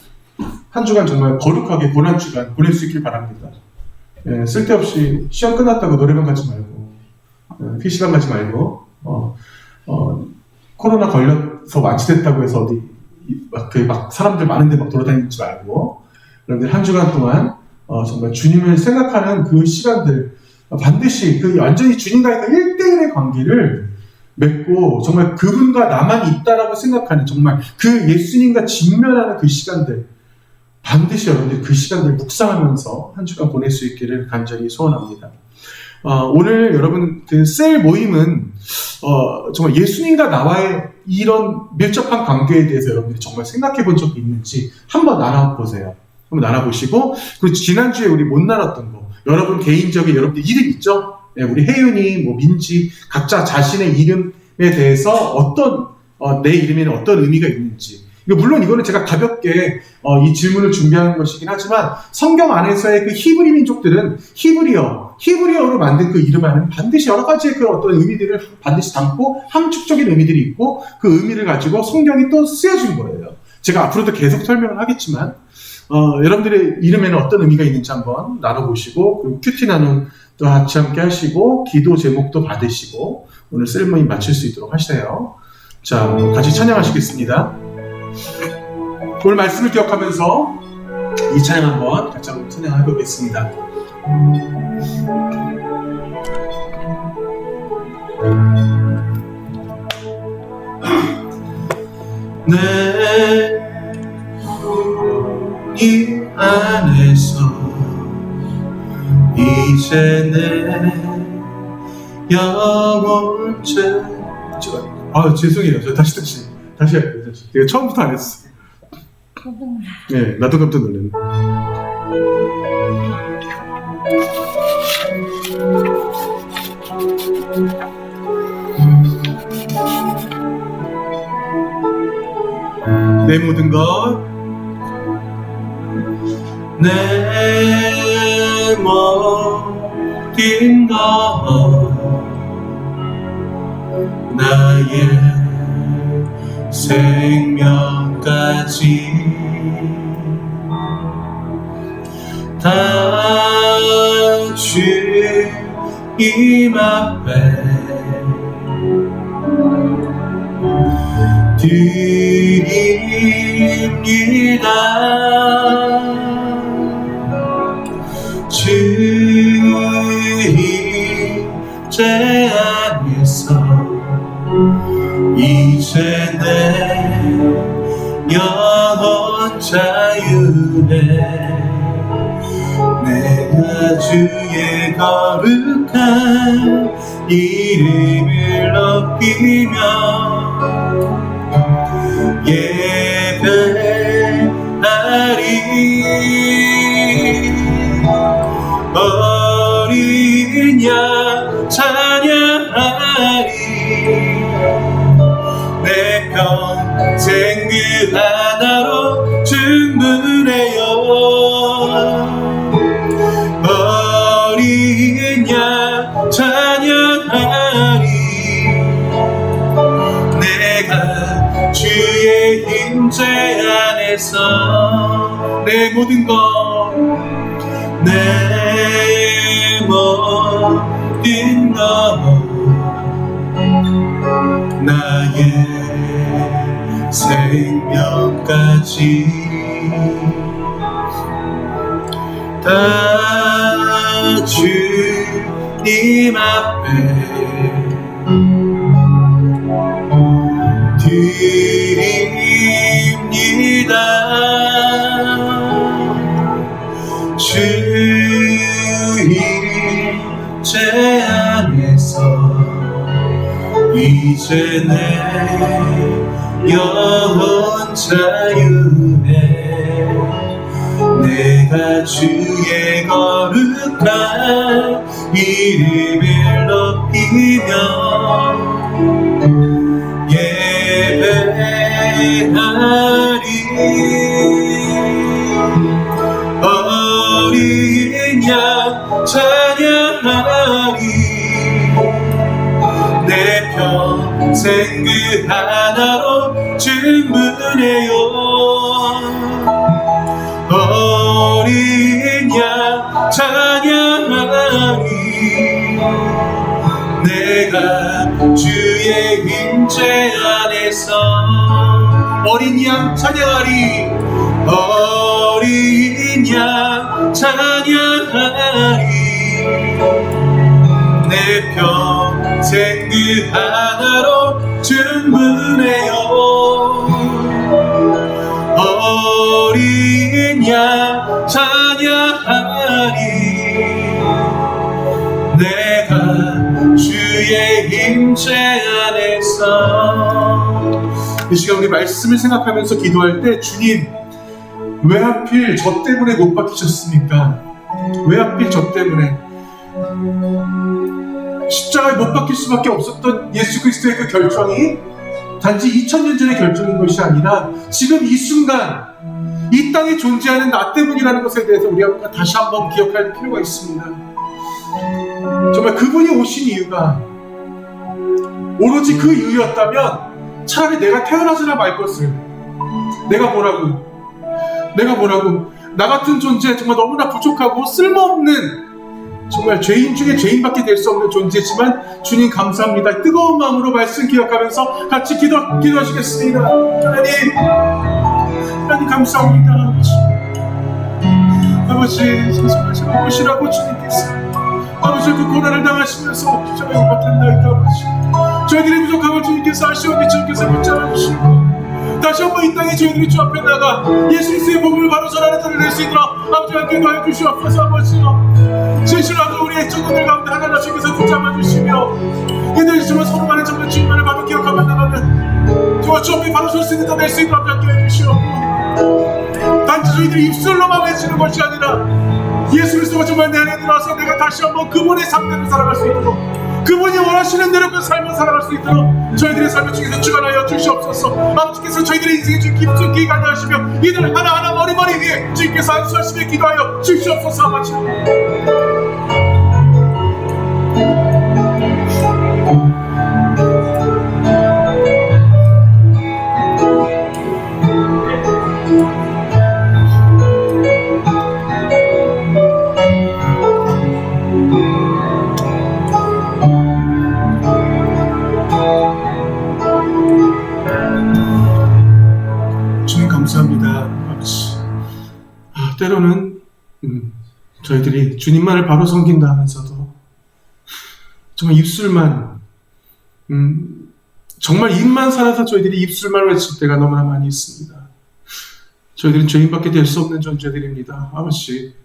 한 주간 정말 거룩하게 고난 주간 보낼 수 있길 바랍니다. 예, 쓸데없이 시험 끝났다고 노래방 가지 말고, PC방 가지 말고, 코로나 걸려서 완치됐다고 해서 어디 막 사람들 많은데 막 돌아다니지 말고, 여러분들 한 주간 동안 정말 주님을 생각하는 그 시간들 반드시 그 완전히 주님과의 그 1대1의 관계를 맺고 정말 그분과 나만 있다라고 생각하는 정말 그 예수님과 직면하는 그 시간들, 반드시 여러분들이 그 시간들을 묵상하면서 한 주간 보낼 수 있기를 간절히 소원합니다. 오늘 여러분 그 셀 모임은 정말 예수님과 나와의 이런 밀접한 관계에 대해서 여러분들이 정말 생각해 본 적이 있는지 한번 나눠보세요. 한번 나눠보시고, 그리고 지난주에 우리 못 나눴던 거, 여러분 개인적인 여러분들 이름 있죠? 네, 우리 혜윤이, 민지, 각자 자신의 이름에 대해서 내 이름에는 어떤 의미가 있는지. 물론 이거는 제가 가볍게 이 질문을 준비한 것이긴 하지만 성경 안에서의 그 히브리 민족들은 히브리어, 히브리어로 만든 그 이름 안에는 반드시 여러 가지의 그 어떤 의미들을 반드시 담고 함축적인 의미들이 있고 그 의미를 가지고 성경이 또 쓰여진 거예요. 제가 앞으로도 계속 설명을 하겠지만 여러분들의 이름에는 어떤 의미가 있는지 한번 나눠보시고 그리고 큐티 나눔 또 같이 함께 하시고 기도 제목도 받으시고 오늘 셀머니 마칠 수 있도록 하세요. 자, 같이 찬양하시겠습니다. 오늘 말씀을 기억하면서 이 찬양 한번 같이 한번 찬양해 보겠습니다. 내 이 안에서 이제 내 영혼체 죄송해요. 저 다시 할게요. 내가 처음부터 안 했어. 네, 나도 깜짝 놀랐네. 내 모든 것, 내 모든 것, 나의 생명까지 다 주님 앞에 드립니다. 주님 제 안에서 이제 내 영혼 자유해. 내가 주의 거룩한 이름을 높이며 예배하리. 어린 양 찬양하리. 내 평생 그 하나로 충분해요. 어린 양 찬양하리. 내가 주의 임재 안에서 내 모든 것, 내 모든 것, 나의 생명까지 다 주님 앞에 드립니다. 주님 제 안에서 이제 내 영혼 자유해. 내가 주의 거룩한 이름을 높이며 예배하리. 어린 양 찬양하리. 내 평생 그 하나로 충분해요. 어린 양 찬양하리. 내가 주의 임재 안에서 어린 양 찬양하리. 어린 양 찬양하리. 내 평생 그 하나로 충분해요. 어린 양 찬양하리. 내가 주의 임재 안에서. 이 시간 우리 말씀을 생각하면서 기도할 때 주님, 왜 하필 저 때문에 못 박히셨습니까? 왜 하필 저 때문에 십자가에 못 박힐 수밖에 없었던 예수 그리스도의 그 결정이 단지 2000년 전의 결정인 것이 아니라 지금 이 순간 이 땅에 존재하는 나 때문이라는 것에 대해서 우리가 다시 한번 기억할 필요가 있습니다. 정말 그분이 오신 이유가 오로지 그 이유였다면 차라리 내가 태어나지나 말 것을. 내가 뭐라고 나 같은 존재, 정말 너무나 부족하고 쓸모없는 정말 죄인 중에 죄인밖에 될 수 없는 존재지만 주님 감사합니다. 뜨거운 마음으로 말씀 기억하면서 같이 기도하시겠습니다. 하나님 감사합니다. 아버지 선생님을 보시라고 주님께서 아버지 그 고난을 당하시면서 십자가에 못 박혔나이다. 아버지 저희들의 부족함을 주님께서 아시오니 주님께서 붙잡아 주시고 다시 한번 이 땅에 저희들이 주 앞에 나가 예수 그리스도의 복음을 바로 전하는 자를 낼 수 있도록 아버지 함께 도와해 주시옵소서. 아버지요 진실하고 우리의 청년들 가운데 하나하나 주님께서 붙잡아 주시며 이들 정말 서로 간에 정말 주님만을 바로 기억하며 나가면 정말 주 앞에 바로 설 수 있는 자 낼 수 있도록 함께 해주시옵고 단지 저희들이 입술로만 외치는 것이 아니라 예수 그리스도가 정말 내 안에 들어와서 내가 다시 한번 그분의 삶대로 살아갈 수 있도록 그분이 원하시는 대로 그 삶을 살아갈 수 있도록 저희들의 삶을 주께서 주관하여 주시옵소서. 아버지께서 저희들의 인생에 주 깊숙이 관여하시며 이들 하나하나 머리머리 위에 주님께서 안수하시며 기도하여 주시옵소서. 아버지 감사합니다. 아버지 때로는 저희들이 주님만을 바로 섬긴다 하면서도 정말 입술만 정말 입만 살아서 저희들이 입술만 외칠 때가 너무나 많이 있습니다. 저희들은 죄인밖에 될 수 없는 존재들입니다. 아버지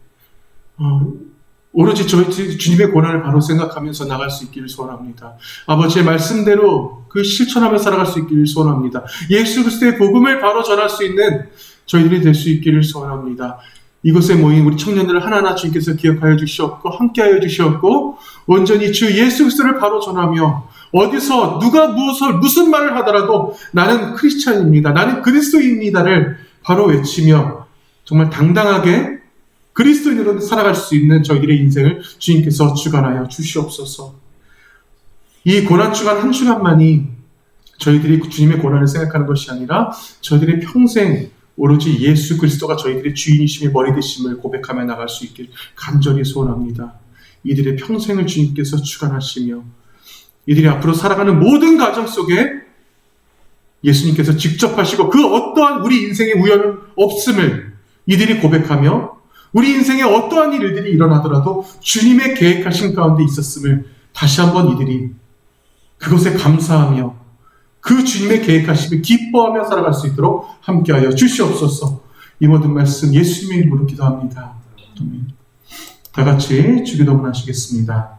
오로지 저희 주님의 고난을 바로 생각하면서 나갈 수 있기를 소원합니다. 아버지의 말씀대로 그 실천하며 살아갈 수 있기를 소원합니다. 예수 그리스도의 복음을 바로 전할 수 있는 저희들이 될 수 있기를 소원합니다. 이곳에 모인 우리 청년들을 하나하나 주님께서 기억하여 주시옵고 함께하여 주시옵고 온전히 주 예수 그리스도를 바로 전하며 어디서 누가 무슨 말을 하더라도 나는 크리스찬입니다. 나는 그리스도입니다를 바로 외치며 정말 당당하게 그리스도인으로 살아갈 수 있는 저희들의 인생을 주님께서 주관하여 주시옵소서. 이 고난 주간 한 주간만이 저희들이 주님의 고난을 생각하는 것이 아니라 저희들의 평생 오로지 예수 그리스도가 저희들의 주인이심의 머리 되심을 고백하며 나갈 수 있길 간절히 소원합니다. 이들의 평생을 주님께서 주관하시며 이들이 앞으로 살아가는 모든 가정 속에 예수님께서 직접 하시고 그 어떠한 우리 인생의 우연은 없음을 이들이 고백하며 우리 인생에 어떠한 일들이 일어나더라도 주님의 계획하신 가운데 있었음을 다시 한번 이들이 그것에 감사하며 그 주님의 계획하심을 기뻐하며 살아갈 수 있도록 함께하여 주시옵소서. 이 모든 말씀 예수님의 이름으로 기도합니다. 다 같이 주기도문 하시겠습니다.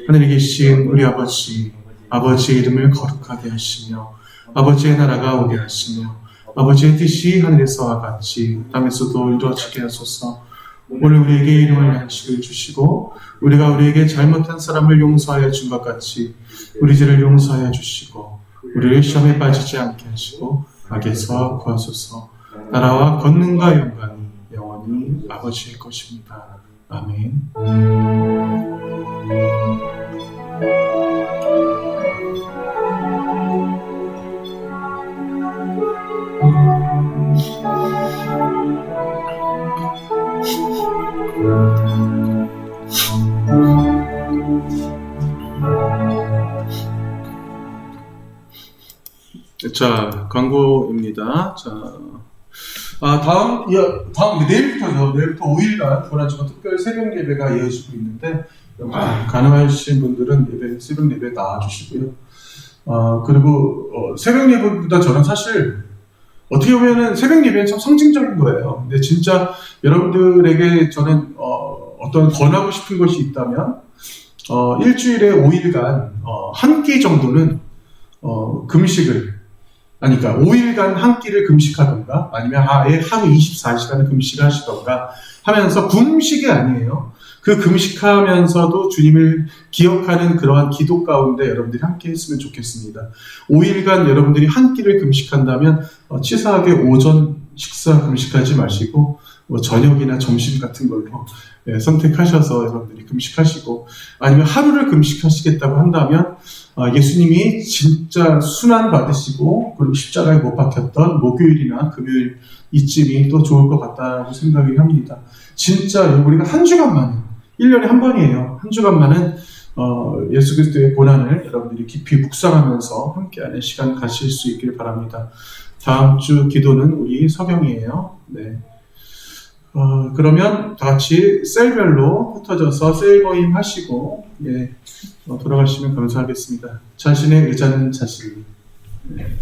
하늘에 계신 우리 아버지, 아버지의 이름을 거룩하게 하시며 아버지의 나라가 오게 하시며 아버지의 뜻이 하늘에서와 같이 땅에서도 이루어지게 하소서. 오늘 우리에게 일용할 양식을 주시고 우리가 우리에게 잘못한 사람을 용서하여 준 것 같이 우리 죄를 용서하여 주시고 우리를 시험에 빠지지 않게 하시고 악에서 구하소서. 나라와 권능과 영광이 영원히 아버지의 것입니다. 아멘. 자, 광고입니다. 자, 다음 내일부터죠. 내일부터 5일간 고난주간 특별 새벽 예배가 이어지고 있는데 가능하신 분들은 새벽 예배 나와주시고요. 그리고 새벽 예배보다 저는 사실 어떻게 보면은 새벽 예배는 참 상징적인 거예요. 근데 진짜 여러분들에게 저는 어떤 권하고 싶은 것이 있다면 일주일에 5일간 한 끼 정도는 금식을 그러니까 5일간 한 끼를 금식하던가 아니면 아예 하루 24시간을 금식을 하시던가 하면서 금식이 아니에요. 그 금식하면서도 주님을 기억하는 그러한 기도 가운데 여러분들이 함께 했으면 좋겠습니다. 5일간 여러분들이 한 끼를 금식한다면 치사하게 오전 식사 금식하지 마시고 뭐 저녁이나 점심 같은 걸로 선택하셔서 여러분들이 금식하시고, 아니면 하루를 금식하시겠다고 한다면 예수님이 진짜 순환 받으시고 그리고 십자가에 못 박혔던 목요일이나 금요일 이쯤이 또 좋을 것 같다고 생각이 합니다. 진짜 우리가 한 주간만은, 1년에 한 번이에요. 한 주간만은 예수 그리스도의 고난을 여러분들이 깊이 묵상하면서 함께하는 시간 가실 수 있길 바랍니다. 다음 주 기도는 우리 서경이에요. 네. 그러면 다 같이 셀별로 흩어져서 셀 모임 하시고 돌아가시면 감사하겠습니다. 자신의 의자는 자신. 네.